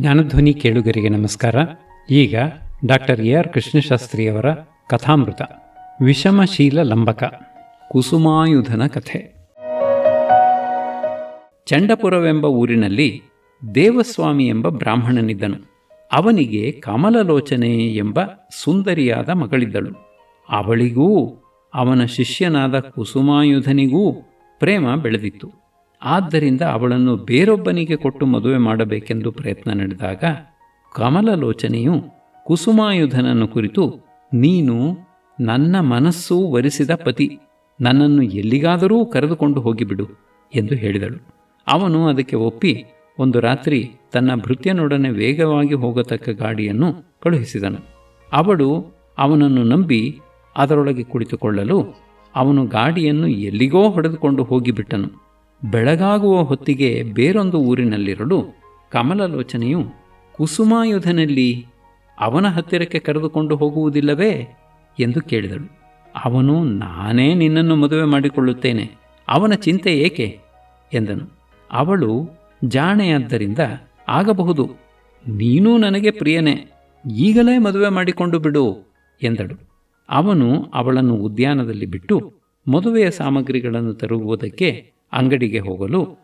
ಜ್ಞಾನಧ್ವನಿ ಕೇಳುಗರಿಗೆ ನಮಸ್ಕಾರ. ಈಗ ಡಾಕ್ಟರ್ ಎ.ಆರ್. ಕೃಷ್ಣಶಾಸ್ತ್ರಿಯವರ ಕಥಾಮೃತ ವಿಷಮಶೀಲ ಲಂಬಕ ಕುಸುಮಾಯುಧನ ಕಥೆ. ಚಂಡಪುರವೆಂಬ ಊರಿನಲ್ಲಿ ದೇವಸ್ವಾಮಿ ಎಂಬ ಬ್ರಾಹ್ಮಣನಿದ್ದನು. ಅವನಿಗೆ ಕಮಲಲೋಚನೆ ಎಂಬ ಸುಂದರಿಯಾದ ಮಗಳಿದ್ದಳು. ಅವಳಿಗೂ ಅವನ ಶಿಷ್ಯನಾದ ಕುಸುಮಾಯುಧನಿಗೂ ಪ್ರೇಮ ಬೆಳೆದಿತ್ತು. ಆದ್ದರಿಂದ ಅವಳನ್ನು ಬೇರೊಬ್ಬನಿಗೆ ಕೊಟ್ಟು ಮದುವೆ ಮಾಡಬೇಕೆಂದು ಪ್ರಯತ್ನ ನಡೆದಾಗ ಕಮಲಲೋಚನೆಯು ಕುಸುಮಾಯುಧನನ್ನು ಕುರಿತು, ನೀನು ನನ್ನ ಮನಸ್ಸು ವರಿಸಿದ ಪತಿ, ನನ್ನನ್ನು ಎಲ್ಲಿಗಾದರೂ ಕರೆದುಕೊಂಡು ಹೋಗಿಬಿಡು ಎಂದು ಹೇಳಿದಳು. ಅವನು ಅದಕ್ಕೆ ಒಪ್ಪಿ ಒಂದು ರಾತ್ರಿ ತನ್ನ ಭೃತ್ಯನೊಡನೆ ವೇಗವಾಗಿ ಹೋಗತಕ್ಕ ಗಾಡಿಯನ್ನು ಕಳುಹಿಸಿದನು. ಅವಳು ಅವನನ್ನು ನಂಬಿ ಅದರೊಳಗೆ ಕುಳಿತುಕೊಳ್ಳಲು ಅವನು ಗಾಡಿಯನ್ನು ಎಲ್ಲಿಗೋ ಹೊಡೆದುಕೊಂಡು ಹೋಗಿಬಿಟ್ಟನು. ಬೆಳಗಾಗುವ ಹೊತ್ತಿಗೆ ಬೇರೊಂದು ಊರಿನಲ್ಲಿರಲು ಕಮಲಲೋಚನೆಯು ಕುಸುಮಾಯುಧನಲ್ಲಿ ಅವನ ಹತ್ತಿರಕ್ಕೆ ಕರೆದುಕೊಂಡು ಹೋಗುವುದಿಲ್ಲವೇ ಎಂದು ಕೇಳಿದಳು. ಅವನು, ನಾನೇ ನಿನ್ನನ್ನು ಮದುವೆ ಮಾಡಿಕೊಳ್ಳುತ್ತೇನೆ, ಅವನ ಚಿಂತೆ ಏಕೆ ಎಂದನು. ಅವಳು ಜಾಣೆಯಾದ್ದರಿಂದ, ಆಗಬಹುದು, ನೀನೂ ನನಗೆ ಪ್ರಿಯನೇ, ಈಗಲೇ ಮದುವೆ ಮಾಡಿಕೊಂಡು ಬಿಡು ಎಂದಳು. ಅವನು ಅವಳನ್ನು ಉದ್ಯಾನದಲ್ಲಿ ಬಿಟ್ಟು ಮದುವೆಯ ಸಾಮಗ್ರಿಗಳನ್ನು ತರುವುದಕ್ಕೆ ಅಂಗಡಿಗೆ ಹೋಗಲು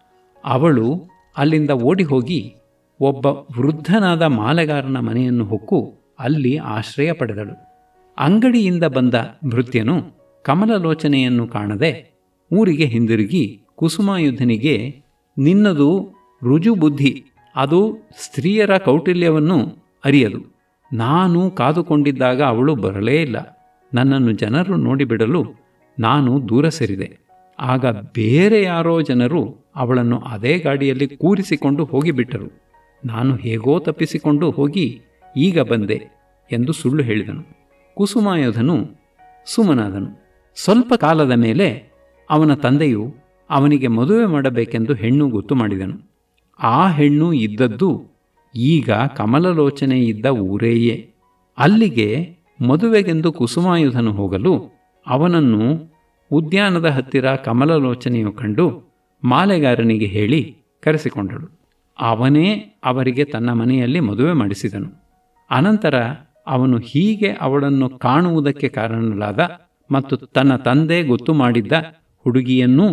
ಅವಳು ಅಲ್ಲಿಂದ ಓಡಿ ಹೋಗಿ ಒಬ್ಬ ವೃದ್ಧನಾದ ಮಾಲೆಗಾರನ ಮನೆಯನ್ನು ಹೊಕ್ಕು ಅಲ್ಲಿ ಆಶ್ರಯ ಪಡೆದಳು. ಅಂಗಡಿಯಿಂದ ಬಂದ ಭೃತ್ಯನು ಕಮಲಲೋಚನೆಯನ್ನು ಕಾಣದೆ ಊರಿಗೆ ಹಿಂದಿರುಗಿ ಕುಸುಮಾಯುಧನಿಗೆ, ನಿನ್ನದು ರುಜು ಬುದ್ಧಿ, ಅದು ಸ್ತ್ರೀಯರ ಕೌಟಿಲ್ಯವನ್ನು ಅರಿಯದು. ನಾನು ಕಾದುಕೊಂಡಿದ್ದಾಗ ಅವಳು ಬರಲೇ ಇಲ್ಲ. ನನ್ನನ್ನು ಜನರು ನೋಡಿಬಿಡಲು ನಾನು ದೂರ ಸರಿದೆ. ಆಗ ಬೇರೆ ಯಾರೋ ಜನರು ಅವಳನ್ನು ಅದೇ ಗಾಡಿಯಲ್ಲಿ ಕೂರಿಸಿಕೊಂಡು ಹೋಗಿಬಿಟ್ಟರು. ನಾನು ಹೇಗೋ ತಪ್ಪಿಸಿಕೊಂಡು ಹೋಗಿ ಈಗ ಬಂದೆ ಎಂದು ಸುಳ್ಳು ಹೇಳಿದನು. ಕುಸುಮಾಯುಧನು ಸುಮ್ಮನಾದನು. ಸ್ವಲ್ಪ ಕಾಲದ ಮೇಲೆ ಅವನ ತಂದೆಯು ಅವನಿಗೆ ಮದುವೆ ಮಾಡಬೇಕೆಂದು ಹೆಣ್ಣು ಗೊತ್ತು ಮಾಡಿದನು. ಆ ಹೆಣ್ಣು ಇದ್ದದ್ದು ಈಗ ಕಮಲಲೋಚನೆ ಇದ್ದ ಊರೇಯೇ. ಅಲ್ಲಿಗೆ ಮದುವೆಗೆಂದು ಕುಸುಮಾಯುಧನು ಹೋಗಲು ಅವನನ್ನು ಉದ್ಯಾನದ ಹತ್ತಿರ ಕಮಲಲೋಚನೆಯು ಕಂಡು ಮಾಲೆಗಾರನಿಗೆ ಹೇಳಿ ಕರೆಸಿಕೊಂಡಳು. ಅವನೇ ಅವರಿಗೆ ತನ್ನ ಮನೆಯಲ್ಲಿ ಮದುವೆ ಮಾಡಿಸಿದನು. ಅನಂತರ ಅವನು ಹೀಗೆ ಅವಳನ್ನು ಕಾಣುವುದಕ್ಕೆ ಕಾರಣಲಾದ ಮತ್ತು ತನ್ನ ತಂದೆ ಗೊತ್ತು ಮಾಡಿದ್ದ ಹುಡುಗಿಯನ್ನೂ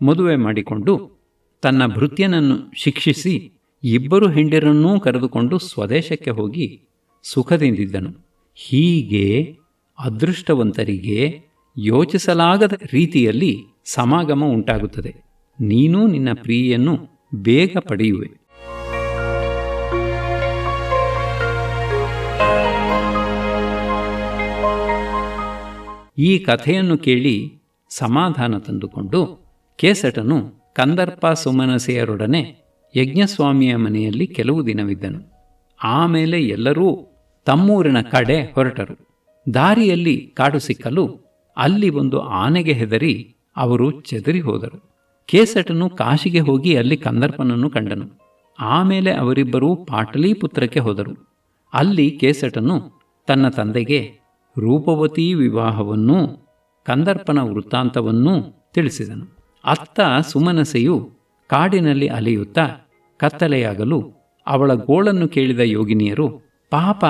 ಮದುವೆ ಮಾಡಿಕೊಂಡು ತನ್ನ ಭೃತ್ಯನನ್ನು ಶಿಕ್ಷಿಸಿ ಇಬ್ಬರು ಹೆಂಡಿರನ್ನೂ ಕರೆದುಕೊಂಡು ಸ್ವದೇಶಕ್ಕೆ ಹೋಗಿ ಸುಖದಿಂದಿದ್ದನು. ಹೀಗೆ ಅದೃಷ್ಟವಂತರಿಗೆ ಯೋಚಿಸಲಾಗದ ರೀತಿಯಲ್ಲಿ ಸಮಾಗಮ ಉಂಟಾಗುತ್ತದೆ. ನೀನೂ ನಿನ್ನ ಪ್ರಿಯೆಯನ್ನು ಬೇಗ ಪಡೆಯುವೆ. ಈ ಕಥೆಯನ್ನು ಕೇಳಿ ಸಮಾಧಾನ ತಂದುಕೊಂಡು ಕೇಸಟನು ಕಂದರ್ಪ ಸುಮನಸೆಯರೊಡನೆ ಯಜ್ಞಸ್ವಾಮಿಯ ಮನೆಯಲ್ಲಿ ಕೆಲವು ದಿನವಿದ್ದನು. ಆಮೇಲೆ ಎಲ್ಲರೂ ತಮ್ಮೂರಿನ ಕಡೆ ಹೊರಟರು. ದಾರಿಯಲ್ಲಿ ಕಾಡು ಸಿಕ್ಕಲು ಅಲ್ಲಿ ಒಂದು ಆನೆಗೆ ಹೆದರಿ ಅವರು ಚೆದರಿ ಹೋದರು. ಕೇಸಟನು ಕಾಶಿಗೆ ಹೋಗಿ ಅಲ್ಲಿ ಕಂದರ್ಪನನ್ನು ಕಂಡನು. ಆಮೇಲೆ ಅವರಿಬ್ಬರೂ ಪಾಟಲಿಪುತ್ರಕ್ಕೆ ಹೋದರು. ಅಲ್ಲಿ ಕೇಸಟನು ತನ್ನ ತಂದೆಗೆ ರೂಪವತಿ ವಿವಾಹವನ್ನೂ ಕಂದರ್ಪನ ವೃತ್ತಾಂತವನ್ನೂ ತಿಳಿಸಿದನು. ಅತ್ತ ಸುಮನಸೆಯು ಕಾಡಿನಲ್ಲಿ ಅಲೆಯುತ್ತಾ ಕತ್ತಲೆಯಾಗಲು ಅವಳ ಗೋಳನ್ನು ಕೇಳಿದ ಯೋಗಿನಿಯರು, ಪಾಪ,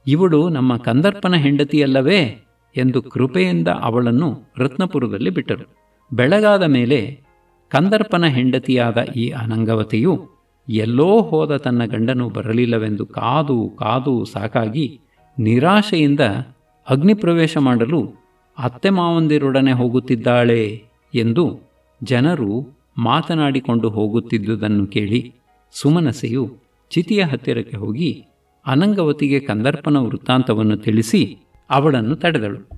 ಇವಳು ನಮ್ಮ ಕಂದರ್ಪನ ಹೆಂಡತಿಯಲ್ಲವೇ ಎಂದು ಕೃಪೆಯಿಂದ ಅವಳನ್ನು ರತ್ನಪುರದಲ್ಲಿ ಬಿಟ್ಟರು. ಬೆಳಗಾದ ಮೇಲೆ ಕಂದರ್ಪನ ಹೆಂಡತಿಯಾದ ಈ ಅನಂಗವತಿಯು ಎಲ್ಲೋ ಹೋದ ತನ್ನ ಗಂಡನು ಬರಲಿಲ್ಲವೆಂದು ಕಾದು ಕಾದು ಸಾಕಾಗಿ ನಿರಾಶೆಯಿಂದ ಅಗ್ನಿಪ್ರವೇಶ ಮಾಡಲು ಅತ್ತೆ ಮಾವಂದಿರೊಡನೆ ಹೋಗುತ್ತಿದ್ದಾಳೆ ಎಂದು ಜನರು ಮಾತನಾಡಿಕೊಂಡು ಹೋಗುತ್ತಿದ್ದುದನ್ನು ಕೇಳಿ ಸುಮನಸೆಯು ಚಿತಿಯ ಹತ್ತಿರಕ್ಕೆ ಹೋಗಿ ಅನಂಗವತಿಗೆ ಕಂದರ್ಪನ ವೃತ್ತಾಂತವನ್ನು ತಿಳಿಸಿ ಅವಳನ್ನು ತಡೆದಳು.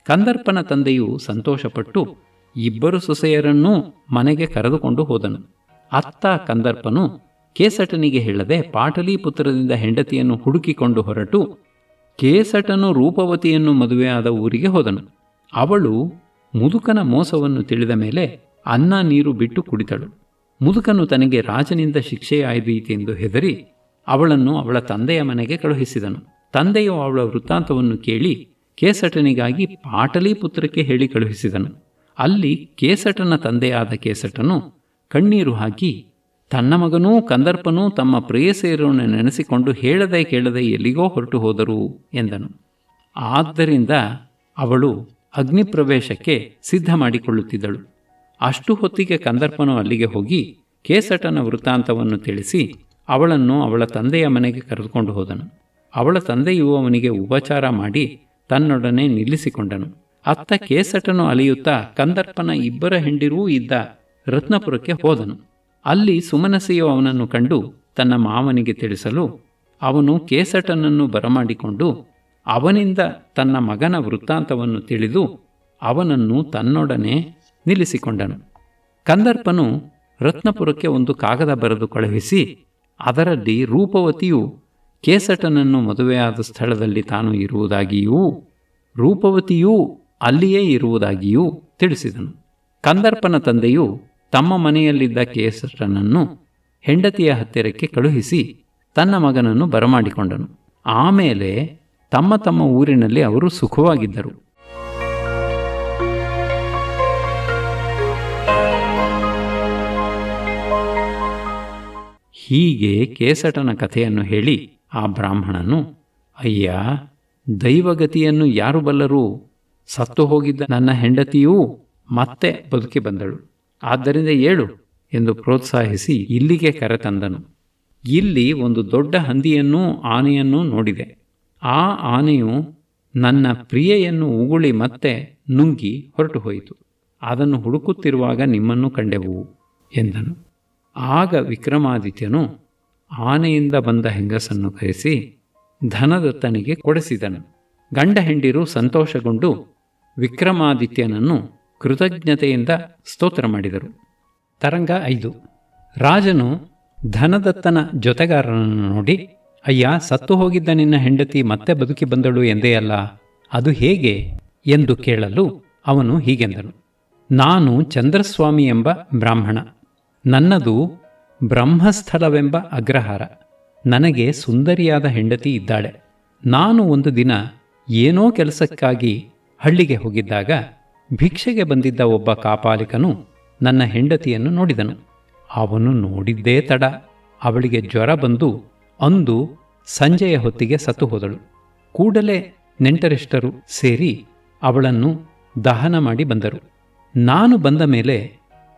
ಕಂದರ್ಪನ ತಂದೆಯು ಸಂತೋಷಪಟ್ಟು ಇಬ್ಬರು ಸೊಸೆಯರನ್ನೂ ಮನೆಗೆ ಕರೆದುಕೊಂಡು ಹೋದನು. ಅತ್ತ ಕಂದರ್ಪನು ಕೇಸಟನಿಗೆ ಹೇಳದೆ ಪಾಟಲಿಪುತ್ರದಿಂದ ಹೆಂಡತಿಯನ್ನು ಹುಡುಕಿಕೊಂಡು ಹೊರಟು ಕೇಸಟನು ರೂಪವತಿಯನ್ನು ಮದುವೆಯಾದ ಊರಿಗೆ ಹೋದನು. ಅವಳು ಮುದುಕನ ಮೋಸವನ್ನು ತಿಳಿದ ಮೇಲೆ ಅನ್ನ ನೀರು ಬಿಟ್ಟು ಕುಡಿತಳು. ಮುದುಕನು ತನಗೆ ರಾಜನಿಂದ ಶಿಕ್ಷೆಯಾದೀತೆಂದು ಹೆದರಿ ಅವಳನ್ನು ಅವಳ ತಂದೆಯ ಮನೆಗೆ ಕಳುಹಿಸಿದನು. ತಂದೆಯು ಅವಳ ವೃತ್ತಾಂತವನ್ನು ಕೇಳಿ ಕೇಸಟನಿಗಾಗಿ ಪಾಟಲಿಪುತ್ರಕ್ಕೆ ಹೇಳಿ ಕಳುಹಿಸಿದನು. ಅಲ್ಲಿ ಕೇಸಟನ ತಂದೆಯಾದ ಕೇಸಟನು ಕಣ್ಣೀರು ಹಾಕಿ ತನ್ನ ಮಗನೂ ಕಂದರ್ಪನೂ ತಮ್ಮ ಪ್ರೇಯಸಿಯರನ್ನು ನೆನೆಸಿಕೊಂಡು ಹೇಳದೆ ಕೇಳದೆ ಎಲ್ಲಿಗೋ ಹೊರಟು ಹೋದರು ಎಂದನು. ಆದ್ದರಿಂದ ಅವಳು ಅಗ್ನಿಪ್ರವೇಶಕ್ಕೆ ಸಿದ್ಧ ಮಾಡಿಕೊಳ್ಳುತ್ತಿದ್ದಳು. ಅಷ್ಟು ಹೊತ್ತಿಗೆ ಕಂದರ್ಪನು ಅಲ್ಲಿಗೆ ಹೋಗಿ ಕೇಸಟನ ವೃತ್ತಾಂತವನ್ನು ತಿಳಿಸಿ ಅವಳನ್ನು ಅವಳ ತಂದೆಯ ಮನೆಗೆ ಕರೆದುಕೊಂಡು ಹೋದನು. ಅವಳ ತಂದೆಯು ಅವನಿಗೆ ಉಪಚಾರ ಮಾಡಿ ತನ್ನೊಡನೆ ನಿಲ್ಲಿಸಿಕೊಂಡನು. ಅತ್ತ ಕೇಸಟನು ಅಲಿಯುತ್ತಾ ಕಂದರ್ಪನ ಇಬ್ಬರ ಹೆಂಡಿರೂ ಇದ್ದ ರತ್ನಪುರಕ್ಕೆ ಹೋದನು. ಅಲ್ಲಿ ಸುಮನಸಿಯು ಅವನನ್ನು ಕಂಡು ತನ್ನ ಮಾವನಿಗೆ ತಿಳಿಸಲು ಅವನು ಕೇಸಟನನ್ನು ಬರಮಾಡಿಕೊಂಡು ಅವನಿಂದ ತನ್ನ ಮಗನ ವೃತ್ತಾಂತವನ್ನು ತಿಳಿದು ಅವನನ್ನು ತನ್ನೊಡನೆ ನಿಲ್ಲಿಸಿಕೊಂಡನು. ಕಂದರ್ಪನು ರತ್ನಪುರಕ್ಕೆ ಒಂದು ಕಾಗದ ಬರೆದು ಕಳುಹಿಸಿ ಅದರಲ್ಲಿ ರೂಪವತಿಯು ಕೇಸಟನನ್ನು ಮದುವೆಯಾದ ಸ್ಥಳದಲ್ಲಿ ತಾನು ಇರುವುದಾಗಿಯೂ ರೂಪವತಿಯೂ ಅಲ್ಲಿಯೇ ಇರುವುದಾಗಿಯೂ ತಿಳಿಸಿದನು. ಕಂದರ್ಪನ ತಂದೆಯು ತಮ್ಮ ಮನೆಯಲ್ಲಿದ್ದ ಕೇಸಟನನ್ನು ಹೆಂಡತಿಯ ಹತ್ತಿರಕ್ಕೆ ಕಳುಹಿಸಿ ತನ್ನ ಮಗನನ್ನು ಬರಮಾಡಿಕೊಂಡನು. ಆಮೇಲೆ ತಮ್ಮ ತಮ್ಮ ಊರಿನಲ್ಲಿ ಅವರು ಸುಖವಾಗಿದ್ದರು. ಹೀಗೆ ಕೇಸಟನ ಕಥೆಯನ್ನು ಹೇಳಿ ಆ ಬ್ರಾಹ್ಮಣನು, ಅಯ್ಯ, ದೈವಗತಿಯನ್ನು ಯಾರು ಬಲ್ಲರು? ಸತ್ತು ಹೋಗಿದ್ದ ನನ್ನ ಹೆಂಡತಿಯೂ ಮತ್ತೆ ಬದುಕಿ ಬಂದಳು. ಆದ್ದರಿಂದ ಏಳು ಎಂದು ಪ್ರೋತ್ಸಾಹಿಸಿ ಇಲ್ಲಿಗೆ ಕರೆತಂದನು. ಇಲ್ಲಿ ಒಂದು ದೊಡ್ಡ ಹಂದಿಯನ್ನೂ ಆನೆಯನ್ನೂ ನೋಡಿದೆ. ಆ ಆನೆಯು ನನ್ನ ಪ್ರಿಯೆಯನ್ನು ಉಗುಳಿ ಮತ್ತೆ ನುಂಗಿ ಹೊರಟು ಹೋಯಿತು. ಅದನ್ನು ಹುಡುಕುತ್ತಿರುವಾಗ ನಿಮ್ಮನ್ನು ಕಂಡೆವು ಎಂದನು. ಆಗ ವಿಕ್ರಮಾದಿತ್ಯನು ಆನೆಯಿಂದ ಬಂದ ಹೆಂಗಸನ್ನು ಕರೆಸಿ ಧನದತ್ತನಿಗೆ ಕೊಡಿಸಿದನು. ಗಂಡ ಹೆಂಡಿರು ಸಂತೋಷಗೊಂಡು ವಿಕ್ರಮಾದಿತ್ಯನನ್ನು ಕೃತಜ್ಞತೆಯಿಂದ ಸ್ತೋತ್ರ ಮಾಡಿದರು. ತರಂಗ 5. ರಾಜನು ಧನದತ್ತನ ಜೊತೆಗಾರನನ್ನು ನೋಡಿ, ಅಯ್ಯ, ಸತ್ತು ಹೋಗಿದ್ದ ನಿನ್ನ ಹೆಂಡತಿ ಮತ್ತೆ ಬದುಕಿ ಬಂದಳು ಎಂದೆಯಲ್ಲ, ಅದು ಹೇಗೆ ಎಂದು ಕೇಳಲು ಅವನು ಹೀಗೆಂದನು. ನಾನು ಚಂದ್ರಸ್ವಾಮಿ ಎಂಬ ಬ್ರಾಹ್ಮಣ. ನನ್ನದು ಬ್ರಹ್ಮಸ್ಥಳವೆಂಬ ಅಗ್ರಹಾರ. ನನಗೆ ಸುಂದರಿಯಾದ ಹೆಂಡತಿ ಇದ್ದಾಳೆ. ನಾನು ಒಂದು ದಿನ ಏನೋ ಕೆಲಸಕ್ಕಾಗಿ ಹಳ್ಳಿಗೆ ಹೋಗಿದ್ದಾಗ ಭಿಕ್ಷೆಗೆ ಬಂದಿದ್ದ ಒಬ್ಬ ಕಾಪಾಲಿಕನು ನನ್ನ ಹೆಂಡತಿಯನ್ನು ನೋಡಿದನು. ಅವನು ನೋಡಿದ್ದೇ ತಡ, ಅವಳಿಗೆ ಜ್ವರ ಬಂದು ಅಂದು ಸಂಜೆಯ ಹೊತ್ತಿಗೆ ಸತ್ತು ಹೋದಳು. ಕೂಡಲೇ ನೆಂಟರಿಷ್ಟರು ಸೇರಿ ಅವಳನ್ನು ದಹನ ಮಾಡಿ ಬಂದರು. ನಾನು ಬಂದ ಮೇಲೆ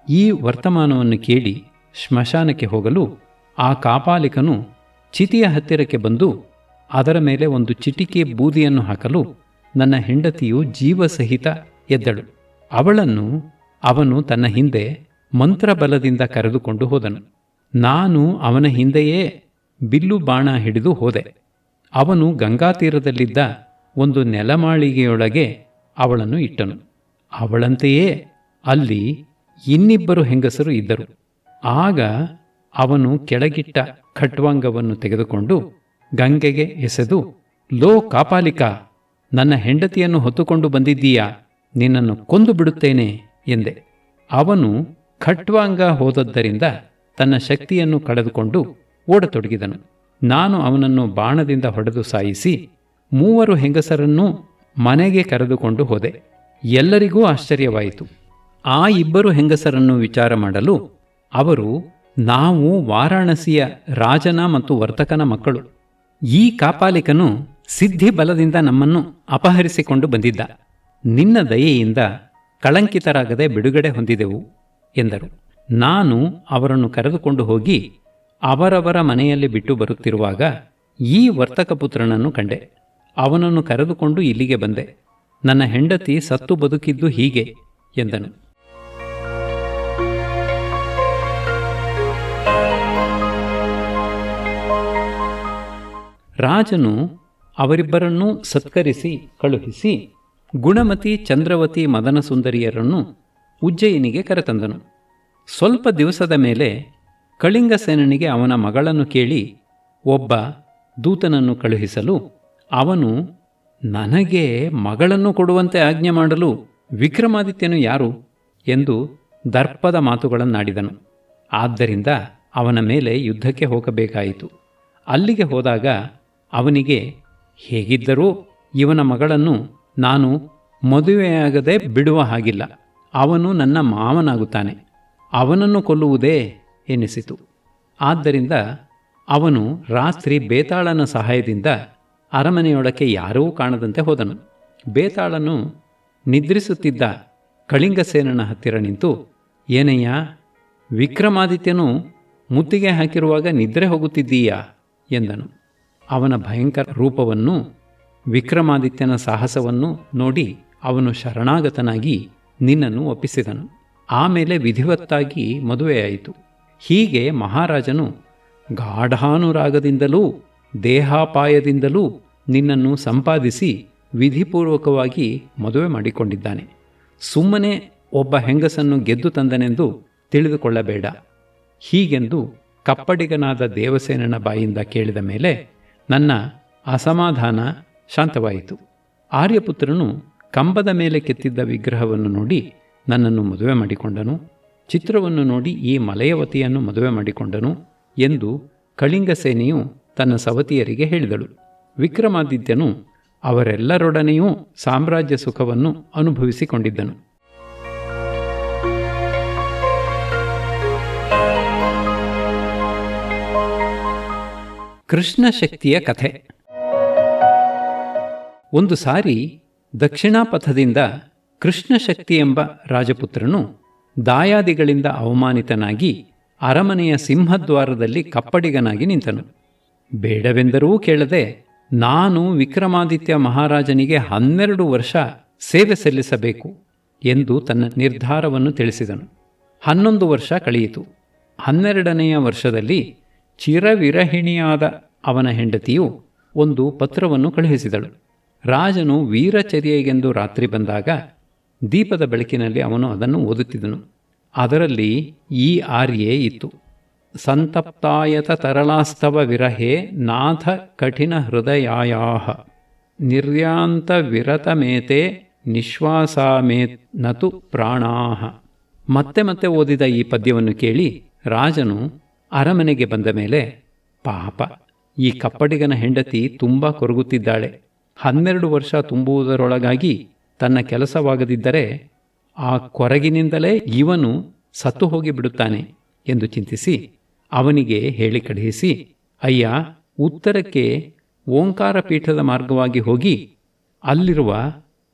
ಈ ವರ್ತಮಾನವನ್ನು ಕೇಳಿ ಸ್ಮಶಾನಕ್ಕೆ ಹೋಗಲು ಆ ಕಾಪಾಲಿಕನು ಚಿತಿಯ ಹತ್ತಿರಕ್ಕೆ ಬಂದು ಅದರ ಮೇಲೆ ಒಂದು ಚಿಟಿಕೆ ಬೂದಿಯನ್ನು ಹಾಕಲು ನನ್ನ ಹೆಂಡತಿಯು ಜೀವಸಹಿತ ಎದ್ದಳು. ಅವಳನ್ನು ಅವನು ತನ್ನ ಹಿಂದೆ ಮಂತ್ರಬಲದಿಂದ ಕರೆದುಕೊಂಡು ಹೋದನು. ನಾನು ಅವನ ಹಿಂದೆಯೇ ಬಿಲ್ಲು ಬಾಣ ಹಿಡಿದು ಹೋದೆ. ಅವನು ಗಂಗಾತೀರದಲ್ಲಿದ್ದ ಒಂದು ನೆಲಮಾಳಿಗೆಯೊಳಗೆ ಅವಳನ್ನು ಇಟ್ಟನು. ಅವಳಂತೆಯೇ ಅಲ್ಲಿ ಇನ್ನಿಬ್ಬರು ಹೆಂಗಸರು ಇದ್ದರು. ಆಗ ಅವನು ಕೆಳಗಿಟ್ಟ ಖಟ್ವಾಂಗವನ್ನು ತೆಗೆದುಕೊಂಡು ಗಂಗೆಗೆ ಎಸೆದು, ಲೋ ಕಾಪಾಲಿಕ, ನನ್ನ ಹೆಂಡತಿಯನ್ನು ಹೊತ್ತುಕೊಂಡು ಬಂದಿದ್ದೀಯಾ? ನಿನ್ನನ್ನು ಕೊಂದು ಬಿಡುತ್ತೇನೆ ಎಂದೆ. ಅವನು ಖಟ್ವಾಂಗ ಹೋದದ್ದರಿಂದ ತನ್ನ ಶಕ್ತಿಯನ್ನು ಕಳೆದುಕೊಂಡು ಓಡತೊಡಗಿದನು. ನಾನು ಅವನನ್ನು ಬಾಣದಿಂದ ಹೊಡೆದು ಸಾಯಿಸಿ 3 ಹೆಂಗಸರನ್ನೂ ಮನೆಗೆ ಕರೆದುಕೊಂಡು ಹೋದೆ. ಎಲ್ಲರಿಗೂ ಆಶ್ಚರ್ಯವಾಯಿತು. ಆ 2 ಹೆಂಗಸರನ್ನು ವಿಚಾರ ಮಾಡಲು ಅವರು, ನಾವು ವಾರಾಣಸಿಯ ರಾಜನ ಮತ್ತು ವರ್ತಕನ ಮಕ್ಕಳು. ಈ ಕಾಪಾಲಿಕನು ಸಿದ್ಧಿ ಬಲದಿಂದ ನಮ್ಮನ್ನು ಅಪಹರಿಸಿಕೊಂಡು ಬಂದಿದ್ದ. ನಿನ್ನ ದಯೆಯಿಂದ ಕಳಂಕಿತರಾಗದೆ ಬಿಡುಗಡೆ ಹೊಂದಿದೆವು ಎಂದರು. ನಾನು ಅವರನ್ನು ಕರೆದುಕೊಂಡು ಹೋಗಿ ಅವರವರ ಮನೆಯಲ್ಲಿ ಬಿಟ್ಟು ಬರುತ್ತಿರುವಾಗ ಈ ವರ್ತಕ ಪುತ್ರನನ್ನು ಕಂಡೆ. ಅವನನ್ನು ಕರೆದುಕೊಂಡು ಇಲ್ಲಿಗೆ ಬಂದೆ. ನನ್ನ ಹೆಂಡತಿ ಸತ್ತು ಬದುಕಿದ್ದು ಹೀಗೆ ಎಂದನು. ರಾಜನು ಅವರಿಬ್ಬರನ್ನೂ ಸತ್ಕರಿಸಿ ಕಳುಹಿಸಿ ಗುಣಮತಿ, ಚಂದ್ರವತಿ, ಮದನಸುಂದರಿಯರನ್ನು ಉಜ್ಜಯಿನಿಗೆ ಕರೆತಂದನು. ಸ್ವಲ್ಪ ದಿವಸದ ಮೇಲೆ ಕಳಿಂಗಸೇನನಿಗೆ ಅವನ ಮಗಳನ್ನು ಕೇಳಿ ಒಬ್ಬ ದೂತನನ್ನು ಕಳುಹಿಸಲು ಅವನು, ನನಗೆ ಮಗಳನ್ನು ಕೊಡುವಂತೆ ಆಜ್ಞೆ ಮಾಡಲು ವಿಕ್ರಮಾದಿತ್ಯನು ಯಾರು ಎಂದು ದರ್ಪದ ಮಾತುಗಳನ್ನಾಡಿದನು. ಆದ್ದರಿಂದ ಅವನ ಮೇಲೆ ಯುದ್ಧಕ್ಕೆ ಹೋಗಬೇಕಾಯಿತು. ಅಲ್ಲಿಗೆ ಹೋದಾಗ ಅವನಿಗೆ, ಹೇಗಿದ್ದರೂ ಇವನ ಮಗಳನ್ನು ನಾನು ಮದುವೆಯಾಗದೆ ಬಿಡುವ ಹಾಗಿಲ್ಲ. ಅವನು ನನ್ನ ಮಾವನಾಗುತ್ತಾನೆ. ಅವನನ್ನು ಕೊಲ್ಲುವುದೇ ಎನಿಸಿತು. ಆದ್ದರಿಂದ ಅವನು ರಾತ್ರಿ ಬೇತಾಳನ ಸಹಾಯದಿಂದ ಅರಮನೆಯೊಳಕ್ಕೆ ಯಾರೂ ಕಾಣದಂತೆ ಹೋದನು. ಬೇತಾಳನು ನಿದ್ರಿಸುತ್ತಿದ್ದ ಕಳಿಂಗಸೇನನ ಹತ್ತಿರ ನಿಂತು, ಏನಯ್ಯ, ವಿಕ್ರಮಾದಿತ್ಯನು ಮುತ್ತಿಗೆ ಹಾಕಿರುವಾಗ ನಿದ್ರೆ ಹೋಗುತ್ತಿದ್ದೀಯಾ ಎಂದನು. ಅವನ ಭಯಂಕರ ರೂಪವನ್ನು, ವಿಕ್ರಮಾದಿತ್ಯನ ಸಾಹಸವನ್ನು ನೋಡಿ ಅವನು ಶರಣಾಗತನಾಗಿ ನಿನ್ನನ್ನು ಒಪ್ಪಿಸಿದನು. ಆಮೇಲೆ ವಿಧಿವತ್ತಾಗಿ ಮದುವೆಯಾಯಿತು. ಹೀಗೆ ಮಹಾರಾಜನು ಗಾಢಾನುರಾಗದಿಂದಲೂ ದೇಹಾಪಾಯದಿಂದಲೂ ನಿನ್ನನ್ನು ಸಂಪಾದಿಸಿ ವಿಧಿಪೂರ್ವಕವಾಗಿ ಮದುವೆ ಮಾಡಿಕೊಂಡಿದ್ದಾನೆ. ಸುಮ್ಮನೆ ಒಬ್ಬ ಹೆಂಗಸನ್ನು ಗೆದ್ದು ತಂದನೆಂದು ತಿಳಿದುಕೊಳ್ಳಬೇಡ. ಹೀಗೆಂದು ಕಪ್ಪಡಿಗನಾದ ದೇವಸೇನನ ಬಾಯಿಂದ ಕೇಳಿದ ಮೇಲೆ ನನ್ನ ಅಸಮಾಧಾನ ಶಾಂತವಾಯಿತು. ಆರ್ಯಪುತ್ರನು ಕಂಬದ ಮೇಲೆ ಕೆತ್ತಿದ್ದ ವಿಗ್ರಹವನ್ನು ನೋಡಿ ನನ್ನನ್ನು ಮದುವೆ ಮಾಡಿಕೊಂಡನು, ಚಿತ್ರವನ್ನು ನೋಡಿ ಈ ಮಲಯವತಿಯನ್ನು ಮದುವೆ ಮಾಡಿಕೊಂಡನು ಎಂದು ಕಳಿಂಗಸೇನೆಯು ತನ್ನ ಸವತಿಯರಿಗೆ ಹೇಳಿದಳು. ವಿಕ್ರಮಾದಿತ್ಯನು ಅವರೆಲ್ಲರೊಡನೆಯೂ ಸಾಮ್ರಾಜ್ಯ ಸುಖವನ್ನು ಅನುಭವಿಸಿಕೊಂಡಿದ್ದನು. ಕೃಷ್ಣ ಶಕ್ತಿಯ ಕಥೆ. ಒಂದು ಸಾರಿ ದಕ್ಷಿಣಾಪಥದಿಂದ ಕೃಷ್ಣಶಕ್ತಿ ಎಂಬ ರಾಜಪುತ್ರನು ದಾಯಾದಿಗಳಿಂದ ಅವಮಾನಿತನಾಗಿ ಅರಮನೆಯ ಸಿಂಹದ್ವಾರದಲ್ಲಿ ಕಪ್ಪಡಿಗನಾಗಿ ನಿಂತನು. ಬೇಡವೆಂದರೂ ಕೇಳದೆ ನಾನು ವಿಕ್ರಮಾದಿತ್ಯ ಮಹಾರಾಜನಿಗೆ 12 ವರ್ಷ ಸೇವೆ ಸಲ್ಲಿಸಬೇಕು ಎಂದು ತನ್ನ ನಿರ್ಧಾರವನ್ನು ತಿಳಿಸಿದನು. 11 ವರ್ಷ ಕಳೆಯಿತು. 12ನೆಯ ವರ್ಷದಲ್ಲಿ ಚಿರವಿರಹಿಣಿಯಾದ ಅವನ ಹೆಂಡತಿಯು ಒಂದು ಪತ್ರವನ್ನು ಕಳುಹಿಸಿದಳು. ರಾಜನು ವೀರಚರ್ಯೆಗೆಂದು ರಾತ್ರಿ ಬಂದಾಗ ದೀಪದ ಬೆಳಕಿನಲ್ಲಿ ಅವನು ಅದನ್ನು ಓದುತ್ತಿದ್ದನು. ಅದರಲ್ಲಿ ಈ ಆರ್ಯೆ ಇತ್ತು: ಸಂತಪ್ತಾಯತ ತರಳಾಸ್ತವ ವಿರಹೇ ನಾಥ ಕಠಿಣ ಹೃದಯಾಯಾಹ ನಿರ್ಯಾಂತ ವಿರತಮೇತೆ ನಿಶ್ವಾಸಾಮೇತ್ ನತು ಪ್ರಾಣಾಹ. ಮತ್ತೆ ಮತ್ತೆ ಓದಿದ ಈ ಪದ್ಯವನ್ನು ಕೇಳಿ ರಾಜನು ಅರಮನೆಗೆ ಬಂದ ಮೇಲೆ, ಪಾಪ, ಈ ಕಪ್ಪಡಿಗನ ಹೆಂಡತಿ ತುಂಬ ಕೊರಗುತ್ತಿದ್ದಾಳೆ. 12 ವರ್ಷ ತುಂಬುವುದರೊಳಗಾಗಿ ತನ್ನ ಕೆಲಸವಾಗದಿದ್ದರೆ ಆ ಕೊರಗಿನಿಂದಲೇ ಇವನು ಸತ್ತು ಹೋಗಿಬಿಡುತ್ತಾನೆ ಎಂದು ಚಿಂತಿಸಿ ಅವನಿಗೆ ಹೇಳಿ ಕಳುಹಿಸಿ, ಅಯ್ಯ, ಉತ್ತರಕ್ಕೆ ಓಂಕಾರ ಪೀಠದ ಮಾರ್ಗವಾಗಿ ಹೋಗಿ ಅಲ್ಲಿರುವ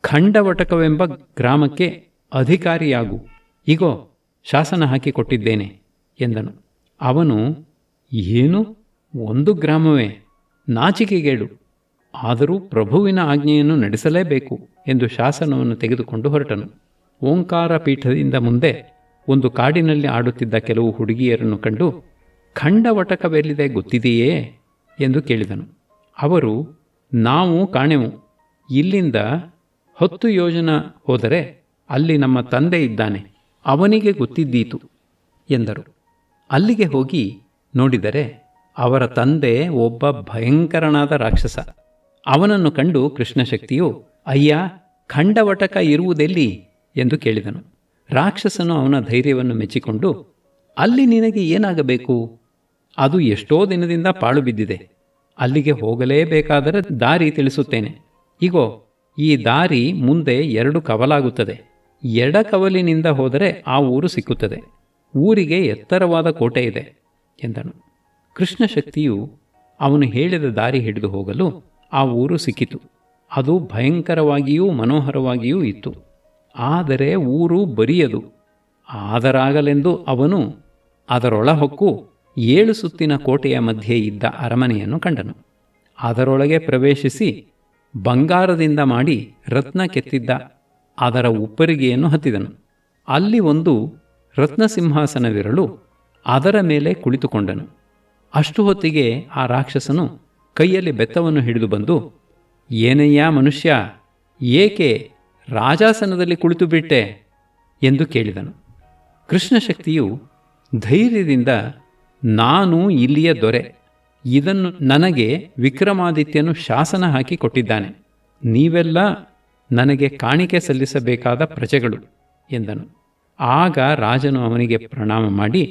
ಖಂಡವಟಕವೆಂಬ ಗ್ರಾಮಕ್ಕೆ ಅಧಿಕಾರಿಯಾಗು. ಇಗೋ ಶಾಸನ ಹಾಕಿಕೊಟ್ಟಿದ್ದೇನೆ ಎಂದನು. ಅವನು, ಏನು, 1 ಗ್ರಾಮವೇ? ನಾಚಿಕೆಗೇಡು. ಆದರೂ ಪ್ರಭುವಿನ ಆಜ್ಞೆಯನ್ನು ನಡೆಸಲೇಬೇಕು ಎಂದು ಶಾಸನವನ್ನು ತೆಗೆದುಕೊಂಡು ಹೊರಟನು. ಓಂಕಾರ ಪೀಠದಿಂದ ಮುಂದೆ ಒಂದು ಕಾಡಿನಲ್ಲಿ ಆಡುತ್ತಿದ್ದ ಕೆಲವು ಹುಡುಗಿಯರನ್ನು ಕಂಡು, ಖಂಡವಟಕವೆಲ್ಲಿದೆ ಗೊತ್ತಿದೆಯೇ ಎಂದು ಕೇಳಿದನು. ಅವರು, ನಾವು ಕಾಣೆವು, ಇಲ್ಲಿಂದ 10 ಯೋಜನ ಹೋದರೆ ಅಲ್ಲಿ ನಮ್ಮ ತಂದೆ ಇದ್ದಾನೆ, ಅವನಿಗೆ ಗೊತ್ತಿದ್ದೀತು ಎಂದರು. ಅಲ್ಲಿಗೆ ಹೋಗಿ ನೋಡಿದರೆ ಅವರ ತಂದೆ ಒಬ್ಬ ಭಯಂಕರನಾದ ರಾಕ್ಷಸ. ಅವನನ್ನು ಕಂಡು ಕೃಷ್ಣಶಕ್ತಿಯು, ಅಯ್ಯ, ಖಂಡವಟಕ ಇರುವುದೆಲ್ಲಿ ಎಂದು ಕೇಳಿದನು. ರಾಕ್ಷಸನು ಅವನ ಧೈರ್ಯವನ್ನು ಮೆಚ್ಚಿಕೊಂಡು, ಅಲ್ಲಿ ನಿನಗೆ ಏನಾಗಬೇಕು? ಅದು ಎಷ್ಟೋ ದಿನದಿಂದ ಪಾಳು ಬಿದ್ದಿದೆ. ಅಲ್ಲಿಗೆ ಹೋಗಲೇಬೇಕಾದರೆ ದಾರಿ ತಿಳಿಸುತ್ತೇನೆ. ಇಗೋ, ಈ ದಾರಿ ಮುಂದೆ 2 ಕವಲಾಗುತ್ತದೆ. ಎಡ ಕವಲಿನಿಂದ ಹೋದರೆ ಆ ಊರು ಸಿಕ್ಕುತ್ತದೆ. ಊರಿಗೆ ಎತ್ತರವಾದ ಕೋಟೆ ಇದೆ ಎಂದನು. ಕೃಷ್ಣಶಕ್ತಿಯು ಅವನು ಹೇಳಿದ ದಾರಿ ಹಿಡಿದು ಹೋಗಲು ಆ ಊರು ಸಿಕ್ಕಿತು. ಅದು ಭಯಂಕರವಾಗಿಯೂ ಮನೋಹರವಾಗಿಯೂ ಇತ್ತು. ಆದರೆ ಊರು ಬರಿಯದು. ಆದರಾಗಲೆಂದು ಅವನು ಅದರೊಳಹೊಕ್ಕು 7 ಸುತ್ತಿನ ಕೋಟೆಯ ಮಧ್ಯೆ ಇದ್ದ ಅರಮನೆಯನ್ನು ಕಂಡನು. ಅದರೊಳಗೆ ಪ್ರವೇಶಿಸಿ ಬಂಗಾರದಿಂದ ಮಾಡಿ ರತ್ನ ಕೆತ್ತಿದ್ದ ಅದರ ಉಪ್ಪರಿಗೆಯನ್ನು ಹತ್ತಿದನು. ಅಲ್ಲಿ ಒಂದು ರತ್ನಸಿಂಹಾಸನವಿರಲು ಅದರ ಮೇಲೆ ಕುಳಿತುಕೊಂಡನು. ಅಷ್ಟು ಹೊತ್ತಿಗೆ ಆ ರಾಕ್ಷಸನು ಕೈಯಲ್ಲಿ ಬೆತ್ತವನ್ನು ಹಿಡಿದು ಬಂದು, ಏನಯ್ಯ ಮನುಷ್ಯ, ಏಕೆ ರಾಜಾಸನದಲ್ಲಿ ಕುಳಿತು ಬಿಟ್ಟೆ ಎಂದು ಕೇಳಿದನು. ಕೃಷ್ಣಶಕ್ತಿಯು ಧೈರ್ಯದಿಂದ, ನಾನು ಇಲ್ಲಿಯ ದೊರೆ, ಇದನ್ನು ನನಗೆ ವಿಕ್ರಮಾದಿತ್ಯನು ಶಾಸನ ಹಾಕಿ ಕೊಟ್ಟಿದ್ದಾನೆ. ನೀವೆಲ್ಲ ನನಗೆ ಕಾಣಿಕೆ ಸಲ್ಲಿಸಬೇಕಾದ ಪ್ರಜೆಗಳು ಎಂದನು. ಆಗ ರಾಜನು ಅವನಿಗೆ ಪ್ರಣಾಮ ಮಾಡಿ,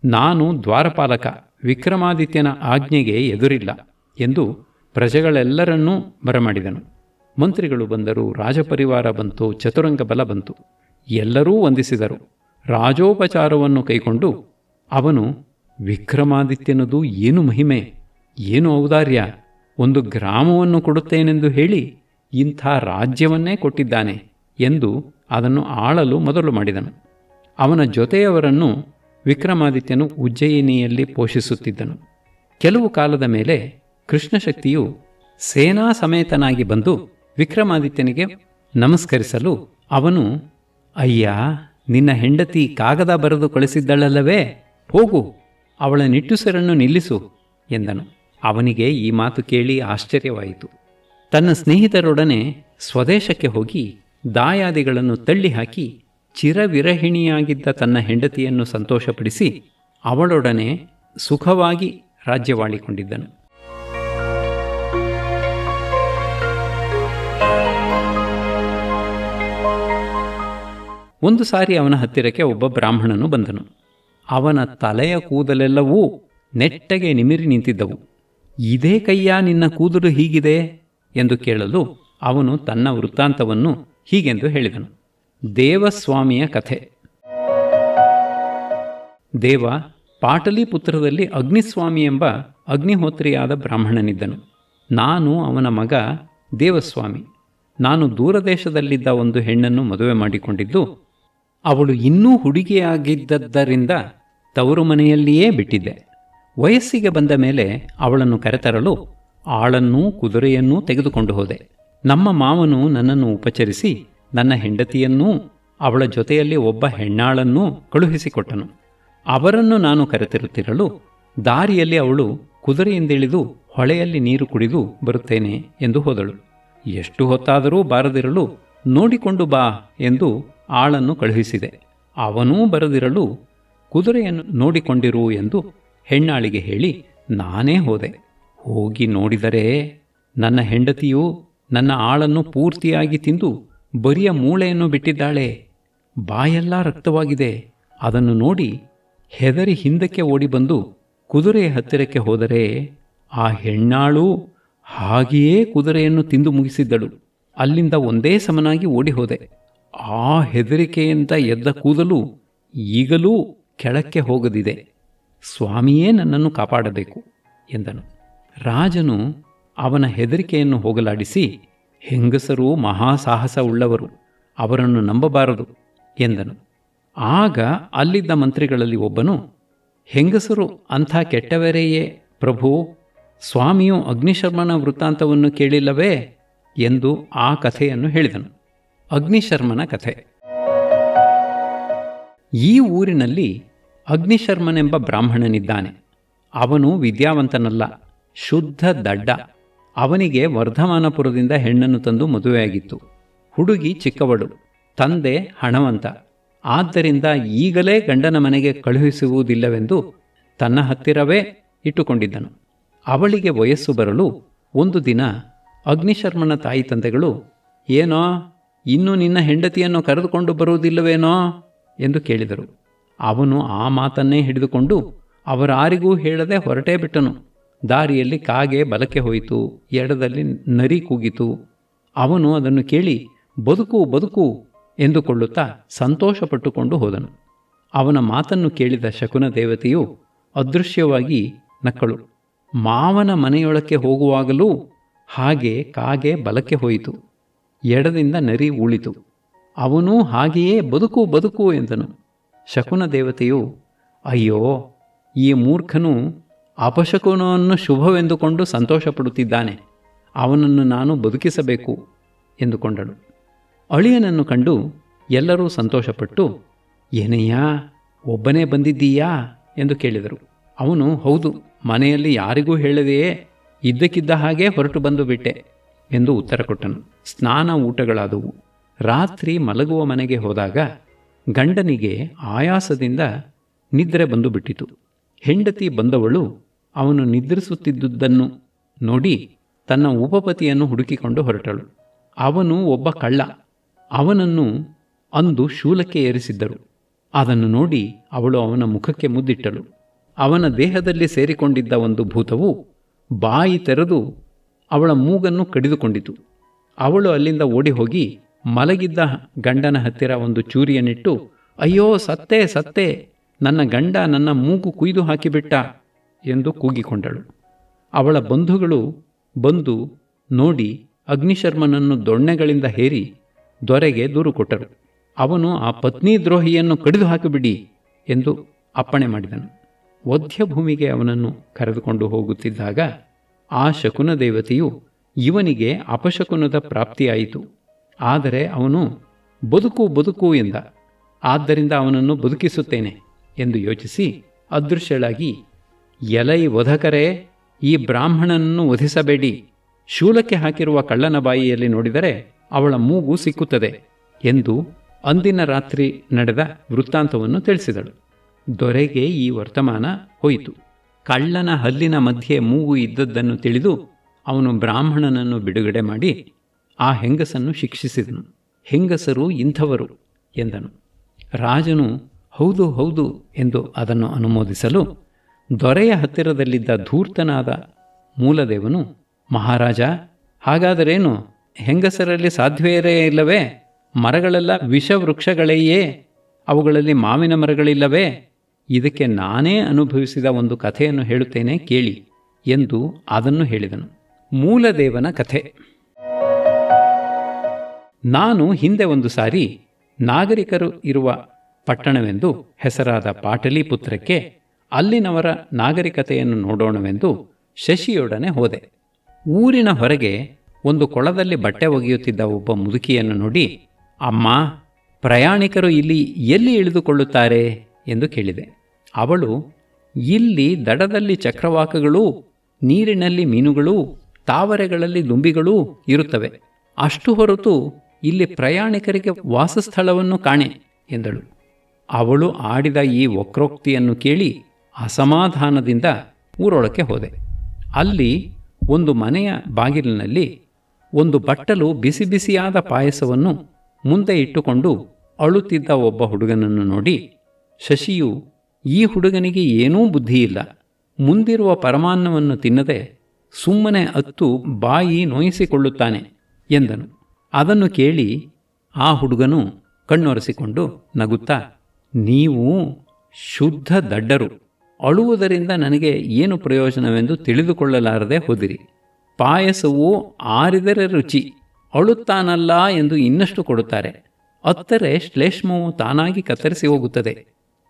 ನಾನು ದ್ವಾರಪಾಲಕ, ವಿಕ್ರಮಾದಿತ್ಯನ ಆಜ್ಞೆಗೆ ಎದುರಿಲ್ಲ ಎಂದು ಪ್ರಜೆಗಳೆಲ್ಲರನ್ನೂ ಬರಮಾಡಿದನು. ಮಂತ್ರಿಗಳು ಬಂದರು, ರಾಜಪರಿವಾರ ಬಂತು, ಚತುರಂಗ ಬಲ ಬಂತು. ಎಲ್ಲರೂ ವಂದಿಸಿದರು. ರಾಜೋಪಚಾರವನ್ನು ಕೈಕೊಂಡು ಅವನು ವಿಕ್ರಮಾದಿತ್ಯನದು ಏನು ಮಹಿಮೆ, ಏನು ಔದಾರ್ಯ! ಒಂದು ಗ್ರಾಮವನ್ನು ಕೊಡುತ್ತೇನೆಂದು ಹೇಳಿ ಇಂಥ ರಾಜ್ಯವನ್ನೇ ಕೊಟ್ಟಿದ್ದಾನೆ ಎಂದು ಅದನ್ನು ಆಳಲು ಮೊದಲು ಮಾಡಿದನು. ಅವನ ಜೊತೆಯವರನ್ನು ವಿಕ್ರಮಾದಿತ್ಯನು ಉಜ್ಜಯಿನಿಯಲ್ಲಿ ಪೋಷಿಸುತ್ತಿದ್ದನು. ಕೆಲವು ಕಾಲದ ಮೇಲೆ ಕೃಷ್ಣಶಕ್ತಿಯು ಸೇನಾ ಸಮೇತನಾಗಿ ಬಂದು ವಿಕ್ರಮಾದಿತ್ಯನಿಗೆ ನಮಸ್ಕರಿಸಲು ಅವನು, ಅಯ್ಯ, ನಿನ್ನ ಹೆಂಡತಿ ಕಾಗದ ಬರೆದು ಕಳಿಸಿದ್ದಳಲ್ಲವೇ, ಹೋಗು, ಅವಳ ನಿಟ್ಟುಸಿರನ್ನು ನಿಲ್ಲಿಸು ಎಂದನು. ಅವನಿಗೆ ಈ ಮಾತು ಕೇಳಿ ಆಶ್ಚರ್ಯವಾಯಿತು. ತನ್ನ ಸ್ನೇಹಿತರೊಡನೆ ಸ್ವದೇಶಕ್ಕೆ ಹೋಗಿ ದಾಯಾದಿಗಳನ್ನು ತಳ್ಳಿಹಾಕಿ ಚಿರವಿರಹಿಣಿಯಾಗಿದ್ದ ತನ್ನ ಹೆಂಡತಿಯನ್ನು ಸಂತೋಷಪಡಿಸಿ ಅವಳೊಡನೆ ಸುಖವಾಗಿ ರಾಜ್ಯವಾಳಿಕೊಂಡಿದ್ದನು. ಒಂದು ಸಾರಿ ಅವನ ಹತ್ತಿರಕ್ಕೆ ಒಬ್ಬ ಬ್ರಾಹ್ಮಣನು ಬಂದನು. ಅವನ ತಲೆಯ ಕೂದಲೆಲ್ಲವೂ ನೆಟ್ಟಗೆ ನಿಮಿರಿ ನಿಂತಿದ್ದವು. ಇದೇ ಕೈಯ ನಿನ್ನ ಕೂದಲು ಹೀಗಿದೆ ಎಂದು ಕೇಳಲು ಅವನು ತನ್ನ ವೃತ್ತಾಂತವನ್ನು ಹೀಗೆಂದು ಹೇಳಿದನು. ದೇವಸ್ವಾಮಿಯ ಕಥೆ. ದೇವ ಪಾಟಲಿಪುತ್ರದಲ್ಲಿ ಅಗ್ನಿಸ್ವಾಮಿ ಎಂಬ ಅಗ್ನಿಹೋತ್ರಿಯಾದ ಬ್ರಾಹ್ಮಣನಿದ್ದನು. ನಾನು ಅವನ ಮಗ ದೇವಸ್ವಾಮಿ. ನಾನು ದೂರದೇಶದಲ್ಲಿದ್ದ ಒಂದು ಹೆಣ್ಣನ್ನು ಮದುವೆ ಮಾಡಿಕೊಂಡಿದ್ದು, ಅವಳು ಇನ್ನೂ ಹುಡುಗಿಯಾಗಿದ್ದರಿಂದ ತವರು ಮನೆಯಲ್ಲಿಯೇ ಬಿಟ್ಟಿದ್ದೆ. ವಯಸ್ಸಿಗೆ ಬಂದ ಮೇಲೆ ಅವಳನ್ನು ಕರೆತರಲು ಆಳನ್ನೂ ಕುದುರೆಯನ್ನೂ ತೆಗೆದುಕೊಂಡು ಹೋದೆ. ನಮ್ಮ ಮಾವನು ನನ್ನನ್ನು ಉಪಚರಿಸಿ ನನ್ನ ಹೆಂಡತಿಯನ್ನೂ ಅವಳ ಜೊತೆಯಲ್ಲಿ ಒಬ್ಬ ಹೆಣ್ಣಾಳನ್ನೂ ಕಳುಹಿಸಿಕೊಟ್ಟನು. ಅವರನ್ನು ನಾನು ಕರೆತಿರುತ್ತಿರಲು ದಾರಿಯಲ್ಲಿ ಅವಳು ಕುದುರೆಯಿಂದಿಳಿದು ಹೊಳೆಯಲ್ಲಿ ನೀರು ಕುಡಿದು ಬರುತ್ತೇನೆ ಎಂದು ಹೋದಳು. ಎಷ್ಟು ಹೊತ್ತಾದರೂ ಬಾರದಿರಲು ನೋಡಿಕೊಂಡು ಬಾ ಎಂದು ಆಳನ್ನು ಕಳುಹಿಸಿದೆ. ಅವನೂ ಬರದಿರಲು ಕುದುರೆಯನ್ನು ನೋಡಿಕೊಂಡಿರು ಎಂದು ಹೆಣ್ಣಾಳಿಗೆ ಹೇಳಿ ನಾನೇ ಹೋದೆ. ಹೋಗಿ ನೋಡಿದರೆ ನನ್ನ ಹೆಂಡತಿಯು ನನ್ನ ಆಳನ್ನು ಪೂರ್ತಿಯಾಗಿ ತಿಂದು ಬರಿಯ ಮೂಳೆಯನ್ನು ಬಿಟ್ಟಿದ್ದಾಳೆ. ಬಾಯೆಲ್ಲ ರಕ್ತವಾಗಿದೆ. ಅದನ್ನು ನೋಡಿ ಹೆದರಿ ಹಿಂದಕ್ಕೆ ಓಡಿಬಂದು ಕುದುರೆಯ ಹತ್ತಿರಕ್ಕೆ ಹೋದರೆ ಆ ಹೆಣ್ಣಾಳು ಹಾಗೆಯೇ ಕುದುರೆಯನ್ನು ತಿಂದು ಮುಗಿಸಿದ್ದಳು. ಅಲ್ಲಿಂದ ಒಂದೇ ಸಮನಾಗಿ ಓಡಿ ಹೋದೆ. ಆ ಹೆದರಿಕೆಯಿಂದ ಎದ್ದ ಕೂದಲು ಈಗಲೂ ಕೆಳಕ್ಕೆ ಹೋಗದಿದೆ. ಸ್ವಾಮಿಯೇ ನನ್ನನ್ನು ಕಾಪಾಡಬೇಕು ಎಂದನು. ರಾಜನು ಅವನ ಹೆದರಿಕೆಯನ್ನು ಹೋಗಲಾಡಿಸಿ, ಹೆಂಗಸರು ಮಹಾಸಾಹಸ ಉಳ್ಳವರು, ಅವರನ್ನು ನಂಬಬಾರದು ಎಂದನು. ಆಗ ಅಲ್ಲಿದ್ದ ಮಂತ್ರಿಗಳಲ್ಲಿ ಒಬ್ಬನು, ಹೆಂಗಸರು ಅಂಥ ಕೆಟ್ಟವರೆಯೇ ಪ್ರಭು, ಸ್ವಾಮಿಯು ಅಗ್ನಿಶರ್ಮನ ವೃತ್ತಾಂತವನ್ನು ಕೇಳಿಲ್ಲವೇ ಎಂದು ಆ ಕಥೆಯನ್ನು ಹೇಳಿದನು. ಅಗ್ನಿಶರ್ಮನ ಕಥೆ. ಈ ಊರಿನಲ್ಲಿ ಅಗ್ನಿಶರ್ಮನೆಂಬ ಬ್ರಾಹ್ಮಣನಿದ್ದಾನೆ. ಅವನು ವಿದ್ಯಾವಂತನಲ್ಲ, ಶುದ್ಧ ದಡ್ಡ. ಅವನಿಗೆ ವರ್ಧಮಾನಪುರದಿಂದ ಹೆಣ್ಣನ್ನು ತಂದು ಮದುವೆಯಾಗಿತ್ತು. ಹುಡುಗಿ ಚಿಕ್ಕವಳು, ತಂದೆ ಹಣವಂತ. ಆದ್ದರಿಂದ ಈಗಲೇ ಗಂಡನ ಮನೆಗೆ ಕಳುಹಿಸುವುದಿಲ್ಲವೆಂದು ತನ್ನ ಹತ್ತಿರವೇ ಇಟ್ಟುಕೊಂಡಿದ್ದನು. ಅವಳಿಗೆ ವಯಸ್ಸು ಬರಲು ಒಂದು ದಿನ ಅಗ್ನಿಶರ್ಮನ ತಾಯಿ ತಂದೆಗಳು, ಏನೋ ಇನ್ನೂ ನಿನ್ನ ಹೆಂಡತಿಯನ್ನು ಕರೆದುಕೊಂಡು ಬರುವುದಿಲ್ಲವೇನೋ ಎಂದು ಕೇಳಿದರು. ಅವನು ಆ ಮಾತನ್ನೇ ಹಿಡಿದುಕೊಂಡು ಅವರಾರಿಗೂ ಹೇಳದೆ ಹೊರಟೇ ಬಿಟ್ಟನು. ದಾರಿಯಲ್ಲಿ ಕಾಗೆ ಬಲಕ್ಕೆ ಹೋಯಿತು, ಎಡದಲ್ಲಿ ನರಿ ಕೂಗಿತು. ಅವನು ಅದನ್ನು ಕೇಳಿ ಬದುಕು ಬದುಕು ಎಂದುಕೊಳ್ಳುತ್ತಾ ಸಂತೋಷಪಟ್ಟುಕೊಂಡು ಹೋದನು. ಅವನ ಮಾತನ್ನು ಕೇಳಿದ ಶಕುನ ದೇವತೆಯು ಅದೃಶ್ಯವಾಗಿ ನಕ್ಕಳು. ಮಾವನ ಮನೆಯೊಳಕ್ಕೆ ಹೋಗುವಾಗಲೂ ಹಾಗೆ ಕಾಗೆ ಬಲಕ್ಕೆ ಹೋಯಿತು, ಎಡದಿಂದ ನರಿ ಉಳಿತು. ಅವನೂ ಹಾಗೆಯೇ ಬದುಕು ಬದುಕು ಎಂದನು. ಶಕುನ ದೇವತೆಯು, ಅಯ್ಯೋ, ಈ ಮೂರ್ಖನು ಅಪಶಕುನವನ್ನು ಶುಭವೆಂದುಕೊಂಡು ಸಂತೋಷಪಡುತ್ತಿದ್ದಾನೆ, ಅವನನ್ನು ನಾನು ಬದುಕಿಸಬೇಕು ಎಂದುಕೊಂಡಳು. ಅಳಿಯನನ್ನು ಕಂಡು ಎಲ್ಲರೂ ಸಂತೋಷಪಟ್ಟು, ಏನಯ್ಯ, ಒಬ್ಬನೇ ಬಂದಿದ್ದೀಯಾ ಎಂದು ಕೇಳಿದರು. ಅವನು, ಹೌದು, ಮನೆಯಲ್ಲಿ ಯಾರಿಗೂ ಹೇಳದೆಯೇ ಇದ್ದಕ್ಕಿದ್ದ ಹಾಗೆ ಹೊರಟು ಬಂದು ಬಿಟ್ಟೆ ಎಂದು ಉತ್ತರ ಕೊಟ್ಟನು. ಸ್ನಾನ ಊಟಗಳಾದವು. ರಾತ್ರಿ ಮಲಗುವ ಮನೆಗೆ ಹೋದಾಗ ಗಂಡನಿಗೆ ಆಯಾಸದಿಂದ ನಿದ್ರೆ ಬಂದು ಬಿಟ್ಟಿತು. ಹೆಂಡತಿ ಬಂದವಳು ಅವನು ನಿದ್ರಿಸುತ್ತಿದ್ದುದನ್ನು ನೋಡಿ ತನ್ನ ಉಪಪತಿಯನ್ನು ಹುಡುಕಿಕೊಂಡು ಹೊರಟಳು. ಅವನು ಒಬ್ಬ ಕಳ್ಳ. ಅವನನ್ನು ಅಂದು ಶೂಲಕ್ಕೆ ಏರಿಸಿದ್ದರು. ಅದನ್ನು ನೋಡಿ ಅವಳು ಅವನ ಮುಖಕ್ಕೆ ಮುದ್ದಿಟ್ಟಳು. ಅವನ ದೇಹದಲ್ಲಿ ಸೇರಿಕೊಂಡಿದ್ದ ಒಂದು ಭೂತವು ಬಾಯಿ ತೆರೆದು ಅವಳ ಮೂಗನ್ನು ಕಡಿದುಕೊಂಡಿತು. ಅವಳು ಅಲ್ಲಿಂದ ಓಡಿ ಹೋಗಿ ಮಲಗಿದ್ದ ಗಂಡನ ಹತ್ತಿರ ಒಂದು ಚೂರಿಯನ್ನಿಟ್ಟು, ಅಯ್ಯೋ ಸತ್ತೆ ಸತ್ತೆ, ನನ್ನ ಗಂಡ ನನ್ನ ಮೂಗು ಕುಯ್ದು ಹಾಕಿಬಿಟ್ಟ ಎಂದು ಕೂಗಿಕೊಂಡಳು. ಅವಳ ಬಂಧುಗಳು ಬಂದು ನೋಡಿ ಅಗ್ನಿಶರ್ಮನನ್ನು ದೊಣ್ಣೆಗಳಿಂದ ಹೇರಿ ದೊರೆಗೆ ದೂರು ಕೊಟ್ಟರು. ಅವನು ಆ ಪತ್ನಿ ದ್ರೋಹಿಯನ್ನು ಕಡಿದು ಹಾಕಿಬಿಡಿ ಎಂದು ಅಪ್ಪಣೆ ಮಾಡಿದನು. ವಧ್ಯಭೂಮಿಗೆ ಅವನನ್ನು ಕರೆದುಕೊಂಡು ಹೋಗುತ್ತಿದ್ದಾಗ ಆ ಶಕುನ ದೇವತೆಯು ಇವನಿಗೆ ಅಪಶಕುನದ ಪ್ರಾಪ್ತಿಯಾಯಿತು. ಆದರೆ ಅವನು ಬದುಕು ಬದುಕು ಎಂದ. ಆದ್ದರಿಂದ ಅವನನ್ನು ಬದುಕಿಸುತ್ತೇನೆ ಎಂದು ಯೋಚಿಸಿ ಅದೃಶ್ಯಳಾಗಿ, ಎಲೈ ವಧಕರೇ, ಈ ಬ್ರಾಹ್ಮಣನನ್ನು ವಧಿಸಬೇಡಿ, ಶೂಲಕ್ಕೆ ಹಾಕಿರುವ ಕಳ್ಳನ ಬಾಯಿಯಲ್ಲಿ ನೋಡಿದರೆ ಅವಳ ಮೂಗು ಸಿಕ್ಕುತ್ತದೆ ಎಂದು ಅಂದಿನ ರಾತ್ರಿ ನಡೆದ ವೃತ್ತಾಂತವನ್ನು ತಿಳಿಸಿದಳು. ದೊರೆಗೆ ಈ ವರ್ತಮಾನ ಹೋಯಿತು. ಕಳ್ಳನ ಹಲ್ಲಿನ ಮಧ್ಯೆ ಮೂಗು ಇದ್ದದ್ದನ್ನು ತಿಳಿದು ಅವನು ಬ್ರಾಹ್ಮಣನನ್ನು ಬಿಡುಗಡೆ ಮಾಡಿ ಆ ಹೆಂಗಸನ್ನು ಶಿಕ್ಷಿಸಿದನು. ಹೆಂಗಸರು ಇಂಥವರು ಎಂದನು. ರಾಜನು ಹೌದು ಹೌದು ಎಂದು ಅದನ್ನು ಅನುಮೋದಿಸಲು ದೊರೆಯ ಹತ್ತಿರದಲ್ಲಿದ್ದ ಧೂರ್ತನಾದ ಮೂಲದೇವನು, ಮಹಾರಾಜ, ಹಾಗಾದರೇನು ಹೆಂಗಸರಲ್ಲಿ ಸಾಧ್ಯವೇ ಇಲ್ಲವೇ? ಮರಗಳೆಲ್ಲ ವಿಷವೃಕ್ಷಗಳೆಯೇ, ಅವುಗಳಲ್ಲಿ ಮಾವಿನ ಮರಗಳಿಲ್ಲವೇ? ಇದಕ್ಕೆ ನಾನೇ ಅನುಭವಿಸಿದ ಒಂದು ಕಥೆಯನ್ನು ಹೇಳುತ್ತೇನೆ ಕೇಳಿ ಎಂದು ಅದನ್ನು ಹೇಳಿದನು. ಮೂಲದೇವನ ಕಥೆ. ನಾನು ಹಿಂದೆ ಒಂದು ಸಾರಿ ನಾಗರಿಕರು ಇರುವ ಪಟ್ಟಣವೆಂದು ಹೆಸರಾದ ಪಾಟಲಿಪುತ್ರಕ್ಕೆ ಅಲ್ಲಿನವರ ನಾಗರಿಕತೆಯನ್ನು ನೋಡೋಣವೆಂದು ಶಶಿಯೊಡನೆ ಹೋದೆ. ಊರಿನ ಹೊರಗೆ ಒಂದು ಕೊಳದಲ್ಲಿ ಬಟ್ಟೆ ಒಗೆಯುತ್ತಿದ್ದ ಒಬ್ಬ ಮುದುಕಿಯನ್ನು ನೋಡಿ, ಅಮ್ಮ, ಪ್ರಯಾಣಿಕರು ಇಲ್ಲಿ ಎಲ್ಲಿ ಇಳಿದುಕೊಳ್ಳುತ್ತಾರೆ ಎಂದು ಕೇಳಿದೆ. ಅವಳು, ಇಲ್ಲಿ ದಡದಲ್ಲಿ ಚಕ್ರವಾಕಗಳೂ, ನೀರಿನಲ್ಲಿ ಮೀನುಗಳೂ, ತಾವರೆಗಳಲ್ಲಿ ದುಂಬಿಗಳೂ ಇರುತ್ತವೆ. ಅಷ್ಟು ಹೊರತು ಇಲ್ಲಿ ಪ್ರಯಾಣಿಕರಿಗೆ ವಾಸಸ್ಥಳವನ್ನು ಕಾಣೆ ಎಂದಳು. ಅವಳು ಆಡಿದ ಈ ವಕ್ರೋಕ್ತಿಯನ್ನು ಕೇಳಿ ಅಸಮಾಧಾನದಿಂದ ಊರೊಳಕ್ಕೆ ಹೋದೆ. ಅಲ್ಲಿ ಒಂದು ಮನೆಯ ಬಾಗಿಲಿನಲ್ಲಿ ಒಂದು ಬಟ್ಟಲು ಬಿಸಿ ಬಿಸಿಯಾದ ಪಾಯಸವನ್ನು ಮುಂದೆ ಇಟ್ಟುಕೊಂಡು ಅಳುತ್ತಿದ್ದ ಒಬ್ಬ ಹುಡುಗನನ್ನು ನೋಡಿ, ಶಶಿಯು ಈ ಹುಡುಗನಿಗೆ ಏನೂ ಬುದ್ಧಿಯಿಲ್ಲ, ಮುಂದಿರುವ ಪರಮಾನ್ನವನ್ನು ತಿನ್ನದೆ ಸುಮ್ಮನೆ ಅತ್ತು ಬಾಯಿ ನೋಯಿಸಿಕೊಳ್ಳುತ್ತಾನೆ ಎಂದನು. ಅದನ್ನು ಕೇಳಿ ಆ ಹುಡುಗನು ಕಣ್ಣೊರೆಸಿಕೊಂಡು ನಗುತ್ತಾ, ನೀವು ಶುದ್ಧ ದಡ್ಡರು, ಅಳುವುದರಿಂದ ನನಗೆ ಏನು ಪ್ರಯೋಜನವೆಂದು ತಿಳಿದುಕೊಳ್ಳಲಾರದೆ ಹೋದಿರಿ. ಪಾಯಸವು ಆರಿದರೆ ರುಚಿ, ಅಳುತ್ತಾನಲ್ಲ ಎಂದು ಇನ್ನಷ್ಟು ಕೊಡುತ್ತಾರೆ. ಅತ್ತರೆ ಶ್ಲೇಷ್ಮವು ತಾನಾಗಿ ಕತ್ತರಿಸಿ ಹೋಗುತ್ತದೆ.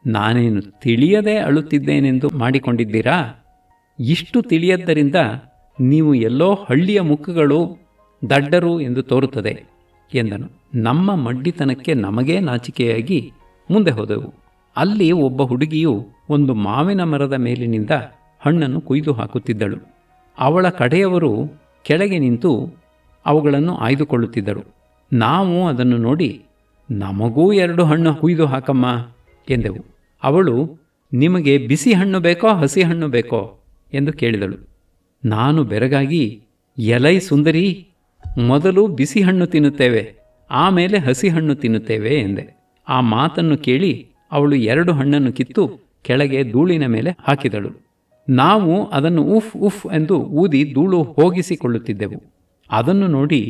ನಾನೇನು ತಿಳಿಯದೆ ಅಳುತ್ತಿದ್ದೇನೆಂದು ಮಾಡಿಕೊಂಡಿದ್ದೀರಾ? ಇಷ್ಟು ತಿಳಿಯದ್ದರಿಂದ ನೀವು ಎಲ್ಲೋ ಹಳ್ಳಿಯ ಮುಖಗಳು ದಡ್ಡರು ಎಂದು ತೋರುತ್ತದೆ ಎಂದನು. ನಮ್ಮ ಮಡ್ಡಿತನಕ್ಕೆ ನಮಗೇ ನಾಚಿಕೆಯಾಗಿ ಮುಂದೆ ಹೋದೆವು. ಅಲ್ಲಿ ಒಬ್ಬ ಹುಡುಗಿಯು ಒಂದು ಮಾವಿನ ಮರದ ಮೇಲಿನಿಂದ ಹಣ್ಣನ್ನು ಕೊಯ್ದು ಹಾಕುತ್ತಿದ್ದಳು. ಅವಳ ಕಡೆಯವರು ಕೆಳಗೆ ನಿಂತು ಅವುಗಳನ್ನು ಆಯ್ದುಕೊಳ್ಳುತ್ತಿದ್ದರು. ನಾವು ಅದನ್ನು ನೋಡಿ, ನಮಗೂ 2 ಹಣ್ಣು ಕೊಯ್ದು ಹಾಕಮ್ಮ ಎಂದೆವು. ಅವಳು, ನಿಮಗೆ ಬಿಸಿ ಹಣ್ಣು ಬೇಕೋ ಹಸಿ ಹಣ್ಣು ಬೇಕೋ ಎಂದು ಕೇಳಿದಳು. ನಾನು ಬೆರಗಾಗಿ, ಎಲೈ ಸುಂದರಿ, ಮೊದಲು ಬಿಸಿ ಹಣ್ಣು ತಿನ್ನುತ್ತೇವೆ, ಆಮೇಲೆ ಹಸಿ ಹಣ್ಣು ತಿನ್ನುತ್ತೇವೆ ಎಂದೆ. ಆ ಮಾತನ್ನು ಕೇಳಿ ಅವಳು 2 ಹಣ್ಣನ್ನು ಕಿತ್ತು ಕೆಳಗೆ ಧೂಳಿನ ಮೇಲೆ ಹಾಕಿದಳು. ನಾವು ಅದನ್ನು ಉಫ್ ಉಫ್ ಎಂದು ಊದಿ ಧೂಳು ಹೋಗಿಸಿಕೊಳ್ಳುತ್ತಿದ್ದೆವು. ಅದನ್ನು ನೋಡಿ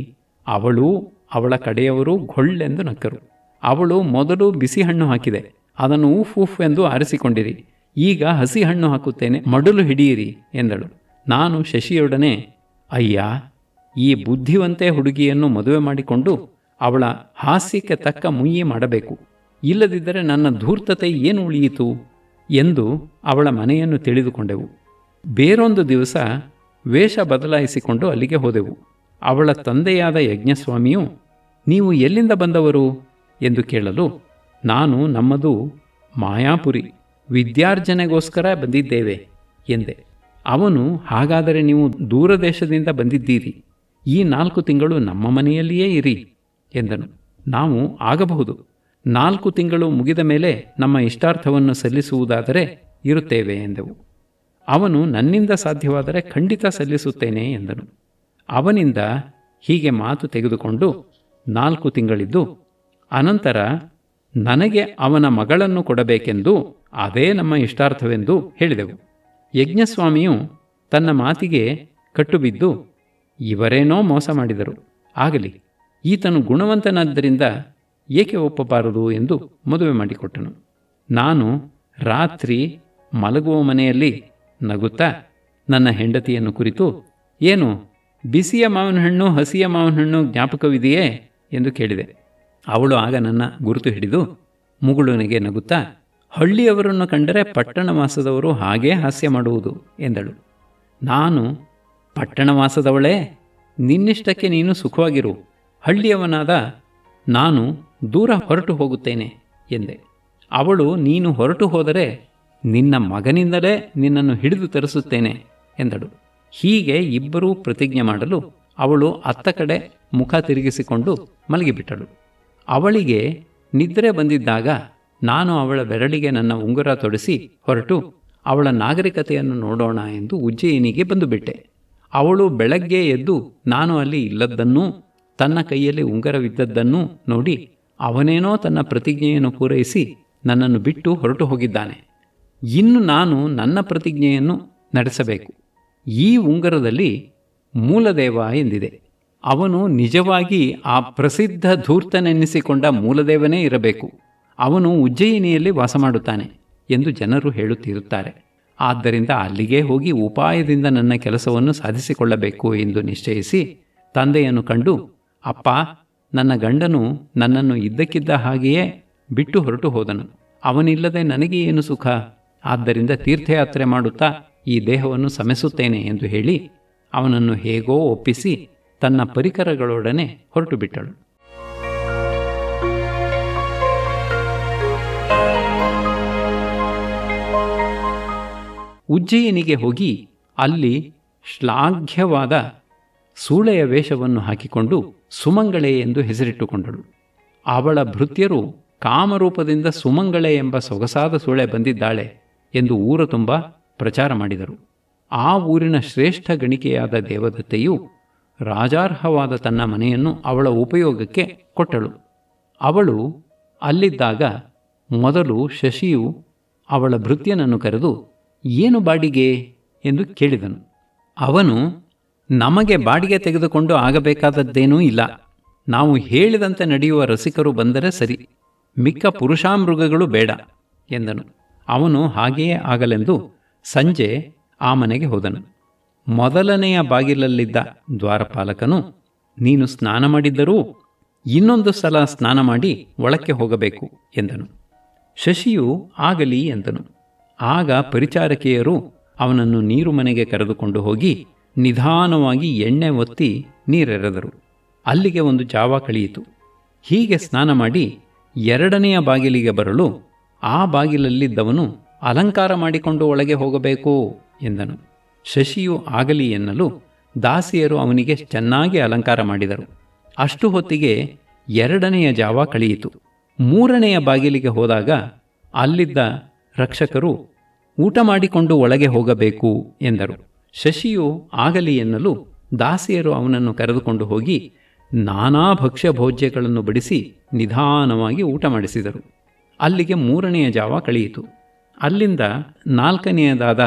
ಅವಳು ಅವಳ ಕಡೆಯವರು ಘೊಳ್ಳೆಂದು ನಕ್ಕರು. ಅವಳು ಮೊದಲು ಬಿಸಿ ಹಣ್ಣು ಹಾಕಿದೆ, ಅದನ್ನು ಉಫ್ ಉಫ್ ಎಂದು ಆರಿಸಿಕೊಂಡಿರಿ, ಈಗ ಹಸಿ ಹಣ್ಣು ಹಾಕುತ್ತೇನೆ, ಮಡಲು ಹಿಡಿಯಿರಿ ಎಂದಳು. ನಾನು ಶಶಿಯೊಡನೆ, ಅಯ್ಯ, ಈ ಬುದ್ಧಿವಂತೆ ಹುಡುಗಿಯನ್ನು ಮದುವೆ ಮಾಡಿಕೊಂಡು ಅವಳ ಹಾಸ್ಯಕ್ಕೆ ತಕ್ಕ ಮುಯ್ಯಿ ಮಾಡಬೇಕು, ಇಲ್ಲದಿದ್ದರೆ ನನ್ನ ಧೂರ್ತತೆ ಏನು ಉಳಿಯಿತು ಎಂದು ಅವಳ ಮನೆಯನ್ನು ತಿಳಿದುಕೊಂಡೆವು. ಬೇರೊಂದು ದಿವಸ ವೇಷ ಬದಲಾಯಿಸಿಕೊಂಡು ಅಲ್ಲಿಗೆ ಹೋದೆವು. ಅವಳ ತಂದೆಯಾದ ಯಜ್ಞಸ್ವಾಮಿಯು, ನೀವು ಎಲ್ಲಿಂದ ಬಂದವರು ಎಂದು ಕೇಳಲು, ನಾನು ನಮ್ಮದು ಮಾಯಾಪುರಿ, ವಿದ್ಯಾರ್ಜನೆಗೋಸ್ಕರ ಬಂದಿದ್ದೇವೆ ಎಂದೆ. ಅವನು, ಹಾಗಾದರೆ ನೀವು ದೂರದೇಶದಿಂದ ಬಂದಿದ್ದೀರಿ, ಈ 4 ತಿಂಗಳು ನಮ್ಮ ಮನೆಯಲ್ಲಿಯೇ ಇರಿ ಎಂದನು. ನಾವು, ಆಗಬಹುದು, 4 ತಿಂಗಳು ಮುಗಿದ ಮೇಲೆ ನಮ್ಮ ಇಷ್ಟಾರ್ಥವನ್ನು ಸಲ್ಲಿಸುವುದಾದರೆ ಇರುತ್ತೇವೆ ಎಂದೆವು. ಅವನು, ನನ್ನಿಂದ ಸಾಧ್ಯವಾದರೆ ಖಂಡಿತ ಸಲ್ಲಿಸುತ್ತೇನೆ ಎಂದನು. ಅವನಿಂದ ಹೀಗೆ ಮಾತು ತೆಗೆದುಕೊಂಡು 4 ತಿಂಗಳಿದ್ದು, ಅನಂತರ ನನಗೆ ಅವನ ಮಗಳನ್ನು ಕೊಡಬೇಕೆಂದು, ಅದೇ ನಮ್ಮ ಇಷ್ಟಾರ್ಥವೆಂದು ಹೇಳಿದೆವು. ಯಜ್ಞಸ್ವಾಮಿಯು ತನ್ನ ಮಾತಿಗೆ ಕಟ್ಟುಬಿದ್ದು, ಇವರೇನೋ ಮೋಸ ಮಾಡಿದರು, ಆಗಲಿ, ಈತನು ಗುಣವಂತನಾದ್ದರಿಂದ ಏಕೆ ಒಪ್ಪಬಾರದು ಎಂದು ಮದುವೆ ಮಾಡಿಕೊಟ್ಟನು. ನಾನು ರಾತ್ರಿ ಮಲಗುವ ಮನೆಯಲ್ಲಿ ನಗುತ್ತಾ ನನ್ನ ಹೆಂಡತಿಯನ್ನು ಕುರಿತು, ಏನು ಬಿಸಿಯ ಮಾವಿನ ಹಣ್ಣು ಹಸಿಯ ಮಾವಿನ ಹಣ್ಣು ಜ್ಞಾಪಕವಿದೆಯೇ ಎಂದು ಕೇಳಿದೆ. ಅವಳು ಆಗ ನನ್ನ ಗುರುತು ಹಿಡಿದು ಮುಗುಳುನಿಗೆ ನಗುತ್ತಾ, ಹಳ್ಳಿಯವರನ್ನು ಕಂಡರೆ ಪಟ್ಟಣವಾಸದವರು ಹಾಗೇ ಹಾಸ್ಯ ಮಾಡುವುದು ಎಂದಳು. ನಾನು, ಪಟ್ಟಣವಾಸದವಳೇ, ನಿನ್ನಿಷ್ಟಕ್ಕೆ ನೀನು ಸುಖವಾಗಿರು, ಹಳ್ಳಿಯವನಾದ ನಾನು ದೂರ ಹೊರಟು ಹೋಗುತ್ತೇನೆ ಎಂದೆ. ಅವಳು, ನೀನು ಹೊರಟು ಹೋದರೆ ನಿನ್ನ ಮಗನಿಂದಲೇ ನಿನ್ನನ್ನು ಹಿಡಿದು ತರಿಸುತ್ತೇನೆ ಎಂದಳು. ಹೀಗೆ ಇಬ್ಬರೂ ಪ್ರತಿಜ್ಞೆ ಮಾಡಲು ಅವಳು ಅತ್ತ ಕಡೆ ಮುಖ ತಿರುಗಿಸಿಕೊಂಡು ಮಲಗಿಬಿಟ್ಟಳು. ಅವಳಿಗೆ ನಿದ್ರೆ ಬಂದಿದ್ದಾಗ ನಾನು ಅವಳ ಬೆರಳಿಗೆ ನನ್ನ ಉಂಗುರ ತೊಡಿಸಿ ಹೊರಟು ಅವಳ ನಾಗರಿಕತೆಯನ್ನು ನೋಡೋಣ ಎಂದು ಉಜ್ಜಯಿನಿಗೆ ಬಂದುಬಿಟ್ಟೆ. ಅವಳು ಬೆಳಗ್ಗೆ ಎದ್ದು ನಾನು ಅಲ್ಲಿ ಇಲ್ಲದ್ದನ್ನೂ ತನ್ನ ಕೈಯಲ್ಲಿ ಉಂಗುರವಿದ್ದದ್ದನ್ನೂ ನೋಡಿ ಅವನೇನೋ ತನ್ನ ಪ್ರತಿಜ್ಞೆಯನ್ನು ಪೂರೈಸಿ ನನ್ನನ್ನು ಬಿಟ್ಟು ಹೊರಟು ಹೋಗಿದ್ದಾನೆ. ಇನ್ನು ನಾನು ನನ್ನ ಪ್ರತಿಜ್ಞೆಯನ್ನು ನಡೆಸಬೇಕು. ಈ ಉಂಗುರದಲ್ಲಿ ಮೂಲದೇವ ಎಂದಿದೆ. ಅವನು ನಿಜವಾಗಿ ಆ ಪ್ರಸಿದ್ಧ ಧೂರ್ತನೆನ್ನಿಸಿಕೊಂಡ ಮೂಲದೇವನೇ ಇರಬೇಕು. ಅವನು ಉಜ್ಜಯಿನಿಯಲ್ಲಿ ವಾಸ ಮಾಡುತ್ತಾನೆ ಎಂದು ಜನರು ಹೇಳುತ್ತಿರುತ್ತಾರೆ. ಆದ್ದರಿಂದ ಅಲ್ಲಿಗೆ ಹೋಗಿ ಉಪಾಯದಿಂದ ನನ್ನ ಕೆಲಸವನ್ನು ಸಾಧಿಸಿಕೊಳ್ಳಬೇಕು ಎಂದು ನಿಶ್ಚಯಿಸಿ ತಂದೆಯನ್ನು ಕಂಡು, ಅಪ್ಪ, ನನ್ನ ಗಂಡನು ನನ್ನನ್ನು ಇದ್ದಕ್ಕಿದ್ದ ಹಾಗೆಯೇ ಬಿಟ್ಟು ಹೊರಟು ಹೋದನು. ಅವನಿಲ್ಲದೆ ನನಗೆ ಏನು ಸುಖ? ಆದ್ದರಿಂದ ತೀರ್ಥಯಾತ್ರೆ ಮಾಡುತ್ತಾ ಈ ದೇಹವನ್ನು ಸಮೆಸುತ್ತೇನೆ ಎಂದು ಹೇಳಿ ಅವನನ್ನು ಹೇಗೋ ಒಪ್ಪಿಸಿ ತನ್ನ ಪರಿಕರಗಳೊಡನೆ ಹೊರಟು ಬಿಟ್ಟಳು. ಉಜ್ಜಯಿನಿಗೆ ಹೋಗಿ ಅಲ್ಲಿ ಶ್ಲಾಘ್ಯವಾದ ಸೂಳೆಯ ವೇಷವನ್ನು ಹಾಕಿಕೊಂಡು ಸುಮಂಗಳೆ ಎಂದು ಹೆಸರಿಟ್ಟುಕೊಂಡಳು. ಅವಳ ಭೃತ್ಯರು ಕಾಮರೂಪದಿಂದ ಸುಮಂಗಳೆ ಎಂಬ ಸೊಗಸಾದ ಸೂಳೆ ಬಂದಿದ್ದಾಳೆ ಎಂದು ಊರ ತುಂಬ ಪ್ರಚಾರ ಮಾಡಿದರು. ಆ ಊರಿನ ಶ್ರೇಷ್ಠ ಗಣಿಕೆಯಾದ ದೇವದತ್ತೆಯು ರಾಜಾರ್ಹವಾದ ತನ್ನ ಮನೆಯನ್ನು ಅವಳ ಉಪಯೋಗಕ್ಕೆ ಕೊಟ್ಟಳು. ಅವಳು ಅಲ್ಲಿದ್ದಾಗ ಮೊದಲು ಶಶಿಯು ಅವಳ ಭೃತ್ಯನನ್ನು ಕರೆದು, ಏನು ಬಾಡಿಗೆ ಎಂದು ಕೇಳಿದನು. ಅವನು, ನಮಗೆ ಬಾಡಿಗೆ ತೆಗೆದುಕೊಂಡು ಆಗಬೇಕಾದದ್ದೇನೂ ಇಲ್ಲ, ನಾವು ಹೇಳಿದಂತೆ ನಡೆಯುವ ರಸಿಕರು ಬಂದರೆ ಸರಿ, ಮಿಕ್ಕ ಪುರುಷಾಮೃಗಗಳು ಬೇಡ ಎಂದನು. ಅವನು ಹಾಗೆಯೇ ಆಗಲೆಂದು ಸಂಜೆ ಆ ಮನೆಗೆ ಹೋದನು. ಮೊದಲನೆಯ ಬಾಗಿಲಲ್ಲಿದ್ದ ದ್ವಾರಪಾಲಕನು, ನೀನು ಸ್ನಾನ ಮಾಡಿದ್ದರೂ ಇನ್ನೊಂದು ಸಲ ಸ್ನಾನ ಮಾಡಿ ಒಳಕ್ಕೆ ಹೋಗಬೇಕು ಎಂದನು. ಶಶಿಯು ಆಗಲಿ ಎಂದನು. ಆಗ ಪರಿಚಾರಕಿಯರು ಅವನನ್ನು ನೀರು ಮನೆಗೆ ಕರೆದುಕೊಂಡು ಹೋಗಿ ನಿಧಾನವಾಗಿ ಎಣ್ಣೆ ಒತ್ತಿ ನೀರೆರೆದರು. ಅಲ್ಲಿಗೆ ಒಂದು ಜಾವ ಕಳೆಯಿತು. ಹೀಗೆ ಸ್ನಾನ ಮಾಡಿ ಎರಡನೆಯ ಬಾಗಿಲಿಗೆ ಬರಲು ಆ ಬಾಗಿಲಲ್ಲಿದ್ದವನು, ಅಲಂಕಾರ ಮಾಡಿಕೊಂಡು ಒಳಗೆ ಹೋಗಬೇಕು ಎಂದನು. ಶಶಿಯು ಆಗಲಿ ಎನ್ನಲು ದಾಸಿಯರು ಅವನಿಗೆ ಚೆನ್ನಾಗಿ ಅಲಂಕಾರ ಮಾಡಿದರು. ಅಷ್ಟು ಹೊತ್ತಿಗೆ ಎರಡನೆಯ ಜಾವ ಕಳೆಯಿತು. ಮೂರನೆಯ ಬಾಗಿಲಿಗೆ ಹೋದಾಗ ಅಲ್ಲಿದ್ದ ರಕ್ಷಕರು, ಊಟ ಮಾಡಿಕೊಂಡು ಒಳಗೆ ಹೋಗಬೇಕು ಎಂದರು. ಶಶಿಯು ಆಗಲಿ ಎನ್ನಲು ದಾಸಿಯರು ಅವನನ್ನು ಕರೆದುಕೊಂಡು ಹೋಗಿ ನಾನಾ ಭಕ್ಷ್ಯ ಭೋಜ್ಯಗಳನ್ನು ಬಡಿಸಿ ನಿಧಾನವಾಗಿ ಊಟ ಮಾಡಿಸಿದರು. ಅಲ್ಲಿಗೆ ಮೂರನೆಯ ಜಾವ ಕಳೆಯಿತು. ಅಲ್ಲಿಂದ ನಾಲ್ಕನೆಯದಾದ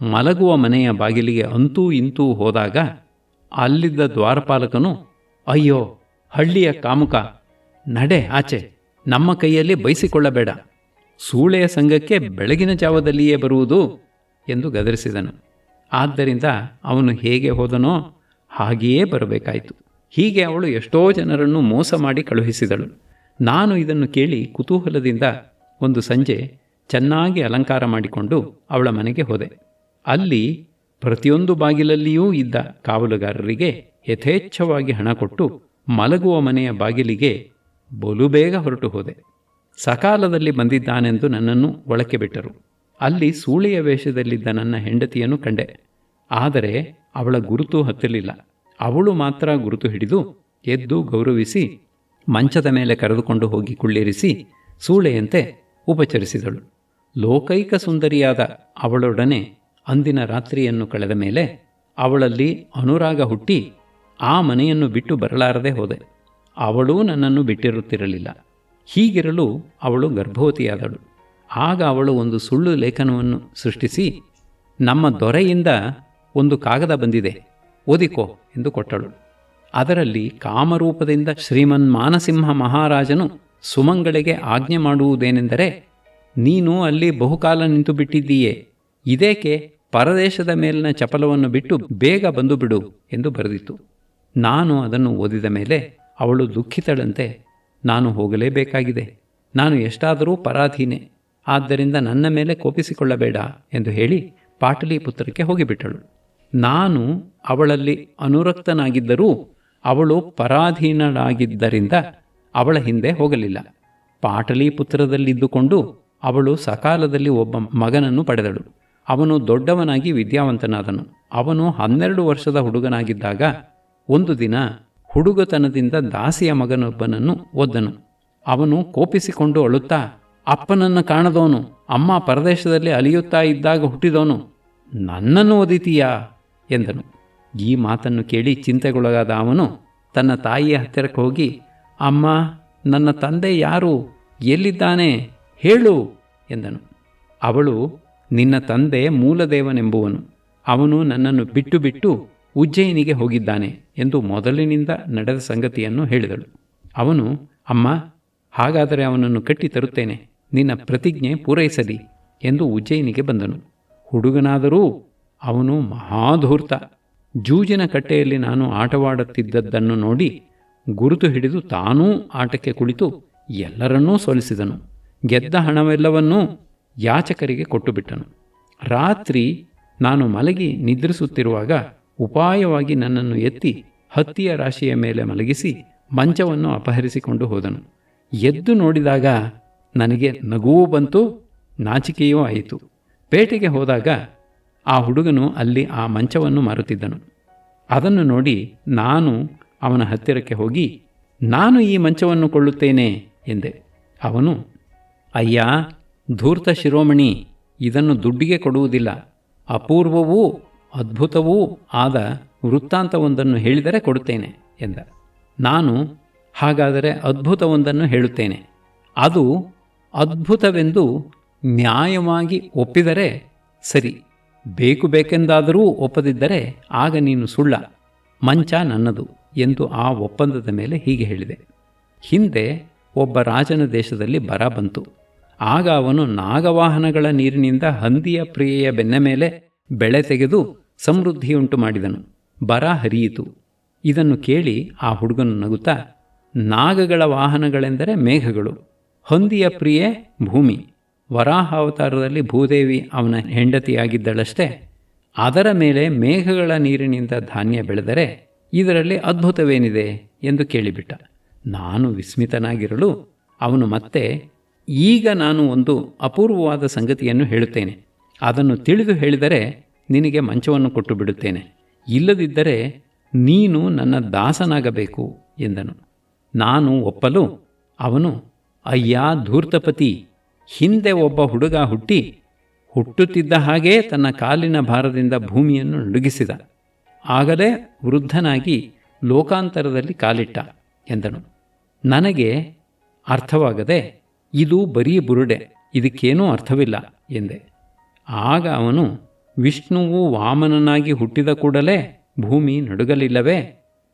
ಮಲಗುವ ಮನೆಯ ಬಾಗಿಲಿಗೆ ಅಂತೂ ಇಂತೂ ಹೋದಾಗ ಅಲ್ಲಿದ್ದ ದ್ವಾರಪಾಲಕನು, ಅಯ್ಯೋ ಹಳ್ಳಿಯ ಕಾಮುಕ, ನಡೆ ಆಚೆ, ನಮ್ಮ ಕೈಯಲ್ಲಿ ಬಯಸಿಕೊಳ್ಳಬೇಡ, ಸೂಳೆಯ ಸಂಘಕ್ಕೆ ಬೆಳಗಿನ ಜಾವದಲ್ಲಿಯೇ ಬರುವುದು ಎಂದು ಗದರಿಸಿದನು. ಆದ್ದರಿಂದ ಅವನು ಹೇಗೆ ಹೋದನೋ ಹಾಗೆಯೇ ಬರಬೇಕಾಯಿತು. ಹೀಗೆ ಅವಳು ಎಷ್ಟೋ ಜನರನ್ನು ಮೋಸ ಮಾಡಿ ಕಳುಹಿಸಿದಳು. ನಾನು ಇದನ್ನು ಕೇಳಿ ಕುತೂಹಲದಿಂದ ಒಂದು ಸಂಜೆ ಚೆನ್ನಾಗಿ ಅಲಂಕಾರ ಮಾಡಿಕೊಂಡು ಅವಳ ಮನೆಗೆ ಹೋದೆ. ಅಲ್ಲಿ ಪ್ರತಿಯೊಂದು ಬಾಗಿಲಲ್ಲಿಯೂ ಇದ್ದ ಕಾವಲುಗಾರರಿಗೆ ಯಥೇಚ್ಛವಾಗಿ ಹಣ ಕೊಟ್ಟು ಮಲಗುವ ಮನೆಯ ಬಾಗಿಲಿಗೆ ಬಲು ಬೇಗ ಹೊರಟು ಹೋದೆ. ಸಕಾಲದಲ್ಲಿ ಬಂದಿದ್ದಾನೆಂದು ನನ್ನನ್ನು ಒಳಕ್ಕೆ ಬಿಟ್ಟರು. ಅಲ್ಲಿ ಸೂಳೆಯ ವೇಷದಲ್ಲಿದ್ದ ನನ್ನ ಹೆಂಡತಿಯನ್ನು ಕಂಡೆ. ಆದರೆ ಅವಳ ಗುರುತು ಹತ್ತಲಿಲ್ಲ. ಅವಳು ಮಾತ್ರ ಗುರುತು ಹಿಡಿದು ಎದ್ದು ಗೌರವಿಸಿ ಮಂಚದ ಮೇಲೆ ಕರೆದುಕೊಂಡು ಹೋಗಿ ಕುಳ್ಳಿರಿಸಿ ಸೂಳೆಯಂತೆ ಉಪಚರಿಸಿದಳು. ಲೋಕೈಕ ಸುಂದರಿಯಾದ ಅವಳೊಡನೆ ಅಂದಿನ ರಾತ್ರಿಯನ್ನು ಕಳೆದ ಮೇಲೆ ಅವಳಲ್ಲಿ ಅನುರಾಗ ಹುಟ್ಟಿ ಆ ಮನೆಯನ್ನು ಬಿಟ್ಟು ಬರಲಾರದೆ ಹೋದೆ. ಅವಳೂ ನನ್ನನ್ನು ಬಿಟ್ಟಿರುತ್ತಿರಲಿಲ್ಲ. ಹೀಗಿರಲು ಅವಳು ಗರ್ಭವತಿಯಾದಳು. ಆಗ ಅವಳು ಒಂದು ಸುಳ್ಳು ಲೇಖನವನ್ನು ಸೃಷ್ಟಿಸಿ, ನಮ್ಮ ದೊರೆಯಿಂದ ಒಂದು ಕಾಗದ ಬಂದಿದೆ, ಓದಿಕೋ ಎಂದು ಕೊಟ್ಟಳು. ಅದರಲ್ಲಿ ಕಾಮರೂಪದಿಂದ ಶ್ರೀಮನ್ ಮಾನಸಿಂಹ ಮಹಾರಾಜನು ಸುಮಂಗಳಿಗೆ ಆಜ್ಞೆ ಮಾಡುವುದೇನೆಂದರೆ, ನೀನು ಅಲ್ಲಿ ಬಹುಕಾಲ ನಿಂತು ಬಿಟ್ಟಿದ್ದೀಯೇ, ಇದೇಕೆ ಪರದೇಶದ ಮೇಲಿನ ಚಪಲವನ್ನು ಬಿಟ್ಟು ಬೇಗ ಬಂದು ಬಿಡು ಎಂದು ಬರೆದಿತ್ತು. ನಾನು ಅದನ್ನು ಓದಿದ ಮೇಲೆ ಅವಳು ದುಃಖಿತಳಂತೆ, ನಾನು ಹೋಗಲೇಬೇಕಾಗಿದೆ, ನಾನು ಎಷ್ಟಾದರೂ ಪರಾಧೀನೆ, ಆದ್ದರಿಂದ ನನ್ನ ಮೇಲೆ ಕೋಪಿಸಿಕೊಳ್ಳಬೇಡ ಎಂದು ಹೇಳಿ ಪಾಟಲಿಪುತ್ರಕ್ಕೆ ಹೋಗಿಬಿಟ್ಟಳು. ನಾನು ಅವಳಲ್ಲಿ ಅನುರಕ್ತನಾಗಿದ್ದರೂ ಅವಳು ಪರಾಧೀನಳಾಗಿದ್ದರಿಂದ ಅವಳ ಹಿಂದೆ ಹೋಗಲಿಲ್ಲ. ಪಾಟಲಿಪುತ್ರದಲ್ಲಿದ್ದುಕೊಂಡು ಅವಳು ಸಕಾಲದಲ್ಲಿ ಒಬ್ಬ ಮಗನನ್ನು ಪಡೆದಳು. ಅವನು ದೊಡ್ಡವನಾಗಿ ವಿದ್ಯಾವಂತನಾದನು. ಅವನು 12 ವರ್ಷದ ಹುಡುಗನಾಗಿದ್ದಾಗ ಒಂದು ದಿನ ಹುಡುಗತನದಿಂದ ದಾಸಿಯ ಮಗನೊಬ್ಬನನ್ನು ಒದ್ದನು. ಅವನು ಕೋಪಿಸಿಕೊಂಡು ಅಳುತ್ತಾ, ಅಪ್ಪನನ್ನು ಕಾಣದವನು, ಅಮ್ಮ ಪರದೇಶದಲ್ಲಿ ಅಲಿಯುತ್ತಾ ಇದ್ದಾಗ ಹುಟ್ಟಿದವನು, ನನ್ನನ್ನು ಒದಿತೀಯಾ ಎಂದನು. ಈ ಮಾತನ್ನು ಕೇಳಿ ಚಿಂತೆಗೊಳಗಾದ ಅವನು ತನ್ನ ತಾಯಿಯ ಹತ್ತಿರಕ್ಕೆ ಹೋಗಿ, ಅಮ್ಮ, ನನ್ನ ತಂದೆ ಯಾರು, ಎಲ್ಲಿದ್ದಾನೆ, ಹೇಳು ಎಂದನು. ಅವಳು, ನಿನ್ನ ತಂದೆ ಮೂಲದೇವನೆಂಬುವನು, ಅವನು ನನ್ನನ್ನು ಬಿಟ್ಟು ಬಿಟ್ಟು ಉಜ್ಜಯಿನಿಗೆ ಹೋಗಿದ್ದಾನೆ ಎಂದು ಮೊದಲಿನಿಂದ ನಡೆದ ಸಂಗತಿಯನ್ನು ಹೇಳಿದಳು. ಅವನು, ಅಮ್ಮ, ಹಾಗಾದರೆ ಅವನನ್ನು ಕಟ್ಟಿ ತರುತ್ತೇನೆ, ನಿನ್ನ ಪ್ರತಿಜ್ಞೆ ಪೂರೈಸಲಿ ಎಂದು ಉಜ್ಜಯಿನಿಗೆ ಬಂದನು. ಹುಡುಗನಾದರೂ ಅವನು ಮಹಾಧೂರ್ತ. ಜೂಜಿನ ಕಟ್ಟೆಯಲ್ಲಿ ನಾನು ಆಟವಾಡುತ್ತಿದ್ದದ್ದನ್ನು ನೋಡಿ ಗುರುತು ಹಿಡಿದು ತಾನೂ ಆಟಕ್ಕೆ ಕುಳಿತು ಎಲ್ಲರನ್ನೂ ಸೋಲಿಸಿದನು. ಗೆದ್ದ ಹಣವೆಲ್ಲವನ್ನೂ ಯಾಚಕರಿಗೆ ಕೊಟ್ಟುಬಿಟ್ಟನು. ರಾತ್ರಿ ನಾನು ಮಲಗಿ ನಿದ್ರಿಸುತ್ತಿರುವಾಗ ಉಪಾಯವಾಗಿ ನನ್ನನ್ನು ಎತ್ತಿ ಹತ್ತಿಯ ರಾಶಿಯ ಮೇಲೆ ಮಲಗಿಸಿ ಮಂಚವನ್ನು ಅಪಹರಿಸಿಕೊಂಡು ಹೋದನು. ಎದ್ದು ನೋಡಿದಾಗ ನನಗೆ ನಗುವೂ ಬಂತು, ನಾಚಿಕೆಯೂ ಆಯಿತು. ಪೇಟೆಗೆ ಹೋದಾಗ ಆ ಹುಡುಗನು ಅಲ್ಲಿ ಆ ಮಂಚವನ್ನು ಮಾರುತ್ತಿದ್ದನು. ಅದನ್ನು ನೋಡಿ ನಾನು ಅವನ ಹತ್ತಿರಕ್ಕೆ ಹೋಗಿ, ನಾನು ಈ ಮಂಚವನ್ನು ಕೊಳ್ಳುತ್ತೇನೆ ಎಂದೆ. ಅವನು, ಅಯ್ಯ ಧೂರ್ತ ಶಿರೋಮಣಿ, ಇದನ್ನು ದುಡ್ಡಿಗೆ ಕೊಡುವುದಿಲ್ಲ, ಅಪೂರ್ವವೂ ಅದ್ಭುತವೂ ಆದ ವೃತ್ತಾಂತವೊಂದನ್ನು ಹೇಳಿದರೆ ಕೊಡುತ್ತೇನೆ ಎಂದ. ನಾನು, ಹಾಗಾದರೆ ಅದ್ಭುತವೊಂದನ್ನು ಹೇಳುತ್ತೇನೆ, ಅದು ಅದ್ಭುತವೆಂದು ನ್ಯಾಯವಾಗಿ ಒಪ್ಪಿದರೆ ಸರಿ, ಬೇಕೆಂದಾದರೂ ಒಪ್ಪದಿದ್ದರೆ ಆಗ ನೀನು ಸುಳ್ಳ, ಮಂಚ ನನ್ನದು ಎಂದು ಆ ಒಪ್ಪಂದದ ಮೇಲೆ ಹೀಗೆ ಹೇಳಿದೆ. ಹಿಂದೆ ಒಬ್ಬ ರಾಜನ ದೇಶದಲ್ಲಿ ಬರ ಬಂತು. ಆಗ ಅವನು ನಾಗವಾಹನಗಳ ನೀರಿನಿಂದ ಹಂದಿಯ ಪ್ರಿಯೆಯ ಬೆನ್ನ ಮೇಲೆ ಬೆಳೆ ತೆಗೆದು ಸಮೃದ್ಧಿಯುಂಟು ಮಾಡಿದನು. ಬರ ಹರಿಯಿತು. ಇದನ್ನು ಕೇಳಿ ಆ ಹುಡುಗನು ನಗುತ್ತಾ, ನಾಗಗಳ ವಾಹನಗಳೆಂದರೆ ಮೇಘಗಳು, ಹಂದಿಯ ಪ್ರಿಯೆ ಭೂಮಿ, ವರಾಹಾವತಾರದಲ್ಲಿ ಭೂದೇವಿ ಅವನ ಹೆಂಡತಿಯಾಗಿದ್ದಳಷ್ಟೇ, ಅದರ ಮೇಲೆ ಮೇಘಗಳ ನೀರಿನಿಂದ ಧಾನ್ಯ ಬೆಳೆದರೆ ಇದರಲ್ಲಿ ಅದ್ಭುತವೇನಿದೆ ಎಂದು ಕೇಳಿಬಿಟ್ಟ. ನಾನು ವಿಸ್ಮಿತನಾಗಿರಲು ಅವನು ಮತ್ತೆ, ಈಗ ನಾನು ಒಂದು ಅಪೂರ್ವವಾದ ಸಂಗತಿಯನ್ನು ಹೇಳುತ್ತೇನೆ, ಅದನ್ನು ತಿಳಿದು ಹೇಳಿದರೆ ನಿನಗೆ ಮಂಚವನ್ನು ಕೊಟ್ಟು ಬಿಡುತ್ತೇನೆ, ಇಲ್ಲದಿದ್ದರೆ ನೀನು ನನ್ನ ದಾಸನಾಗಬೇಕು ಎಂದನು. ನಾನು ಒಪ್ಪಲು ಅವನು, ಅಯ್ಯ ಧೂರ್ತಪತಿ, ಹಿಂದೆ ಒಬ್ಬ ಹುಡುಗ ಹುಟ್ಟುತ್ತಿದ್ದ ಹಾಗೇ ತನ್ನ ಕಾಲಿನ ಭಾರದಿಂದ ಭೂಮಿಯನ್ನು ನಡುಗಿಸಿದ, ಆಗಲೇ ವೃದ್ಧನಾಗಿ ಲೋಕಾಂತರದಲ್ಲಿ ಕಾಲಿಟ್ಟ ಎಂದನು. ನನಗೆ ಅರ್ಥವಾಗದೆ, ಇದು ಬರೀ ಬುರುಡೆ, ಇದಕ್ಕೇನೂ ಅರ್ಥವಿಲ್ಲ ಎಂದೆ. ಆಗ ಅವನು, ವಿಷ್ಣುವು ವಾಮನನಾಗಿ ಹುಟ್ಟಿದ ಕೂಡಲೇ ಭೂಮಿ ನಡುಗಲಿಲ್ಲವೇ,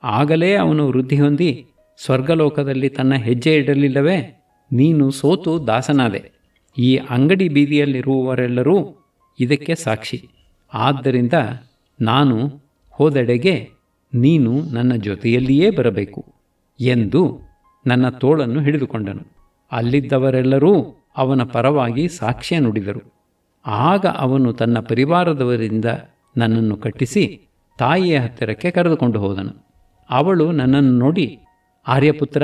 ಆಗಲೇ ಅವನು ವೃದ್ಧಿ ಹೊಂದಿ ಸ್ವರ್ಗಲೋಕದಲ್ಲಿ ತನ್ನ ಹೆಜ್ಜೆ ಇಡಲಿಲ್ಲವೇ, ನೀನು ಸೋತು ದಾಸನಾದೆ. ಈ ಅಂಗಡಿ ಬೀದಿಯಲ್ಲಿರುವವರೆಲ್ಲರೂ ಇದಕ್ಕೆ ಸಾಕ್ಷಿ. ಆದ್ದರಿಂದ ನಾನು ಹೋದೆಡೆಗೆ ನೀನು ನನ್ನ ಜೊತೆಯಲ್ಲಿಯೇ ಬರಬೇಕು ಎಂದು ನನ್ನ ತೋಳನ್ನು ಹಿಡಿದುಕೊಂಡನು. ಅಲ್ಲಿದ್ದವರೆಲ್ಲರೂ ಅವನ ಪರವಾಗಿ ಸಾಕ್ಷ್ಯ ನುಡಿದರು. ಆಗ ಅವನು ತನ್ನ ಪರಿವಾರದವರಿಂದ ನನ್ನನ್ನು ಕಟ್ಟಿಸಿ ತಾಯಿಯ ಹತ್ತಿರಕ್ಕೆ ಕರೆದುಕೊಂಡು ಹೋದನು. ಅವಳು ನನ್ನನ್ನು ನೋಡಿ, ಆರ್ಯಪುತ್ರ,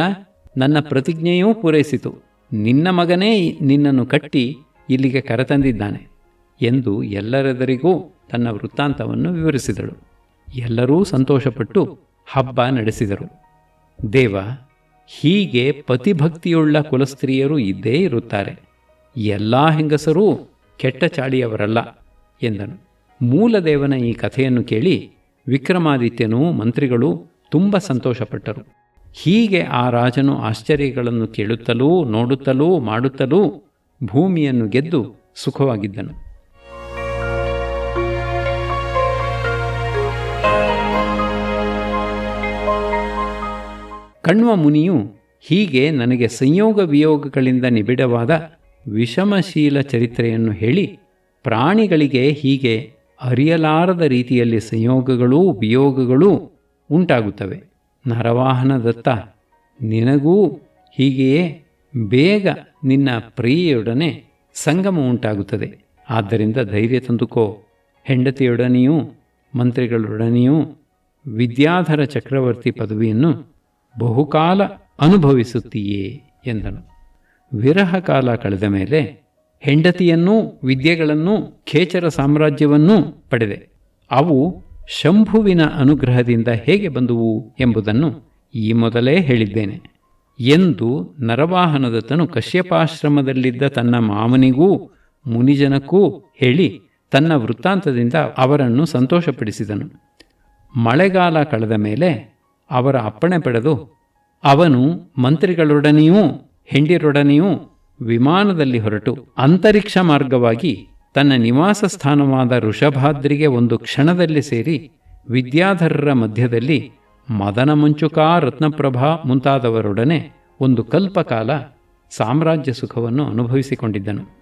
ನನ್ನ ಪ್ರತಿಜ್ಞೆಯೂ ಪೂರೈಸಿತು, ನಿನ್ನ ಮಗನೇ ನಿನ್ನನ್ನು ಕಟ್ಟಿ ಇಲ್ಲಿಗೆ ಕರೆತಂದಿದ್ದಾನೆ ಎಂದು ಎಲ್ಲರೆದುರಿಗೂ ತನ್ನ ವೃತ್ತಾಂತವನ್ನು ವಿವರಿಸಿದಳು. ಎಲ್ಲರೂ ಸಂತೋಷಪಟ್ಟು ಹಬ್ಬ ನಡೆಸಿದರು. ದೇವ, ಹೀಗೆ ಪತಿಭಕ್ತಿಯುಳ್ಳ ಕುಲಸ್ತ್ರೀಯರು ಇದ್ದೇ ಇರುತ್ತಾರೆ, ಎಲ್ಲ ಹೆಂಗಸರೂ ಕೆಟ್ಟ ಚಾಳಿಯವರಲ್ಲ ಎಂದನು. ಮೂಲದೇವನ ಈ ಕಥೆಯನ್ನು ಕೇಳಿ ವಿಕ್ರಮಾದಿತ್ಯನೂ ಮಂತ್ರಿಗಳು ತುಂಬ ಸಂತೋಷಪಟ್ಟರು. ಹೀಗೆ ಆ ರಾಜನು ಆಶ್ಚರ್ಯಗಳನ್ನು ಕೇಳುತ್ತಲೂ ನೋಡುತ್ತಲೂ ಮಾಡುತ್ತಲೂ ಭೂಮಿಯನ್ನು ಗೆದ್ದು ಸುಖವಾಗಿದ್ದನು. ಕಣ್ವ ಮುನಿಯು ಹೀಗೆ ನನಗೆ ಸಂಯೋಗ ವಿಯೋಗಗಳಿಂದ ನಿಬಿಡವಾದ ವಿಷಮಶೀಲ ಚರಿತ್ರೆಯನ್ನು ಹೇಳಿ ಪ್ರಾಣಿಗಳಿಗೆ ಹೀಗೆ ಅರಿಯಲಾರದ ರೀತಿಯಲ್ಲಿ ಸಂಯೋಗಗಳೂ ವಿಯೋಗಗಳೂ ಉಂಟಾಗುತ್ತವೆ. ನರವಾಹನದತ್ತ ನಿನಗೂ ಹೀಗೆಯೇ ಬೇಗ ನಿನ್ನ ಪ್ರಿಯೆಯೊಡನೆ ಸಂಗಮ ಉಂಟಾಗುತ್ತದೆ. ಆದ್ದರಿಂದ ಧೈರ್ಯ ತಂದುಕೋ. ಹೆಂಡತಿಯೊಡನೆಯೂ ಮಂತ್ರಿಗಳೊಡನೆಯೂ ವಿದ್ಯಾಧರ ಚಕ್ರವರ್ತಿ ಪದವಿಯನ್ನು ಬಹುಕಾಲ ಅನುಭವಿಸುತ್ತೀಯೇ ಎಂದನು. ವಿರಹ ಕಾಲ ಕಳೆದ ಮೇಲೆ ಹೆಂಡತಿಯನ್ನೂ ವಿದ್ಯೆಗಳನ್ನೂ ಖೇಚರ ಸಾಮ್ರಾಜ್ಯವನ್ನೂ ಪಡೆದೆ. ಅವು ಶಂಭುವಿನ ಅನುಗ್ರಹದಿಂದ ಹೇಗೆ ಬಂದುವು ಎಂಬುದನ್ನು ಈ ಮೊದಲೇ ಹೇಳಿದ್ದೇನೆ ಎಂದು ನರವಾಹನದತ್ತನು ಕಶ್ಯಪಾಶ್ರಮದಲ್ಲಿದ್ದ ತನ್ನ ಮಾವನಿಗೂ ಮುನಿಜನಕ್ಕೂ ಹೇಳಿ ತನ್ನ ವೃತ್ತಾಂತದಿಂದ ಅವರನ್ನು ಸಂತೋಷಪಡಿಸಿದನು. ಮಳೆಗಾಲ ಕಳೆದ ಮೇಲೆ ಅವರ ಅಪ್ಪಣೆ ಪಡೆದು ಅವನು ಮಂತ್ರಿಗಳೊಡನೆಯೂ ಹೆಂಡಿರೊಡನೆಯೂ ವಿಮಾನದಲ್ಲಿ ಹೊರಟು ಅಂತರಿಕ್ಷ ಮಾರ್ಗವಾಗಿ ತನ್ನ ನಿವಾಸ ಸ್ಥಾನವಾದ ಋಷಭಾದ್ರಿಗೆ ಒಂದು ಕ್ಷಣದಲ್ಲಿ ಸೇರಿ ವಿದ್ಯಾಧರರ ಮಧ್ಯದಲ್ಲಿ ಮದನ ಮಂಚುಕಾ ರತ್ನಪ್ರಭಾ ಮುಂತಾದವರೊಡನೆ ಒಂದು ಕಲ್ಪಕಾಲ ಸಾಮ್ರಾಜ್ಯ ಸುಖವನ್ನು ಅನುಭವಿಸಿಕೊಂಡಿದ್ದನು.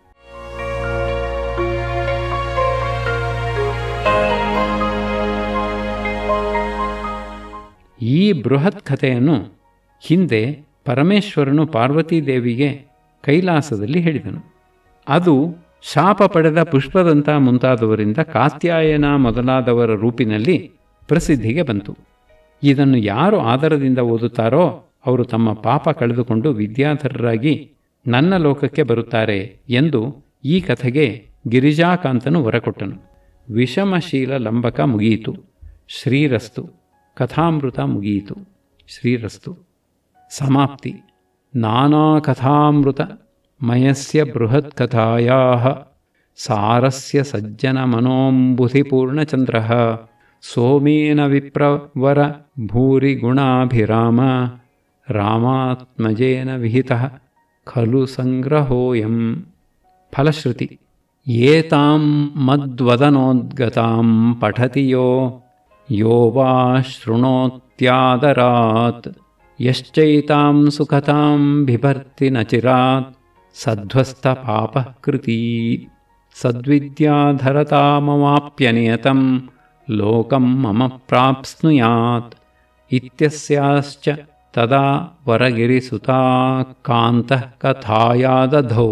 ಈ ಬೃಹತ್ ಕಥೆಯನ್ನು ಹಿಂದೆ ಪರಮೇಶ್ವರನು ಪಾರ್ವತೀದೇವಿಗೆ ಕೈಲಾಸದಲ್ಲಿ ಹೇಳಿದನು. ಅದು ಶಾಪ ಪಡೆದ ಪುಷ್ಪದಂತ ಮುಂತಾದವರಿಂದ ಕಾತ್ಯಾಯನ ಮೊದಲಾದವರ ರೂಪಿನಲ್ಲಿ ಪ್ರಸಿದ್ಧಿಗೆ ಬಂತು. ಇದನ್ನು ಯಾರು ಆದರದಿಂದ ಓದುತ್ತಾರೋ ಅವರು ತಮ್ಮ ಪಾಪ ಕಳೆದುಕೊಂಡು ವಿದ್ಯಾಧರರಾಗಿ ನನ್ನ ಲೋಕಕ್ಕೆ ಬರುತ್ತಾರೆ ಎಂದು ಈ ಕಥೆಗೆ ಗಿರಿಜಾಕಾಂತನು ವರಕೊಟ್ಟನು. ವಿಷಮಶೀಲ ಲಂಬಕ ಮುಗಿಯಿತು. ಶ್ರೀರಸ್ತು. ಕಥಾಮೃತ ಮುಗಿಯಿತು. ಶ್ರೀರಸ್ತು. ಸಮಾಪ್ತಿ. ನಾನಾ ಕಥಾಮೃತ ಮಯಸ್ಯ ಬೃಹತ್ ಕಥಾಯಾಃ ಸಾರಸ್ಯ ಸಜ್ಜನ ಮನೋಂಬುಧಿಪೂರ್ಣಚಂದ್ರಃ ಸೋಮೇನ ವಿಪ್ರವರ ಭೂರಿ ಗುಣಾಭಿರಾಮ ರಾಮಾತ್ಮಜೇನ ವಿಹಿತಃ ಖಲು ಸಂಗ್ರಹೋಯಂ. ಫಲಶ್ರುತಿ. ಏತಾಂ ಮದ್ವದನೋದ್ಗತಾಂ ಪಠತಿ ಯೋ ವಾ ಶೃಣೋತ್ಯಾದರಾತ್ ಯಶ್ಚೈತಾಂ ಸುಖತಾಂ ಬಿಭರ್ತಿ ನ ಚಿರಾತ್ ಸಧ್ವಸ್ಥ ಪಾಪಃ ಕೃತೀ ಸದ್ವಿದ್ಯಾಧರತಾಮವಾಪ್ಯನಿಯತಂ ಲೋಕಂ ಮಮ ಪ್ರಾಪ್ಸ್ನುಯಾತ್ ಇತ್ಯಸ್ಯಾಶ್ಚ ತದಾ ವರಗಿರಿಸುತಾ ಕಾಂತಃ ಕಥಾಯಾದಧೌ.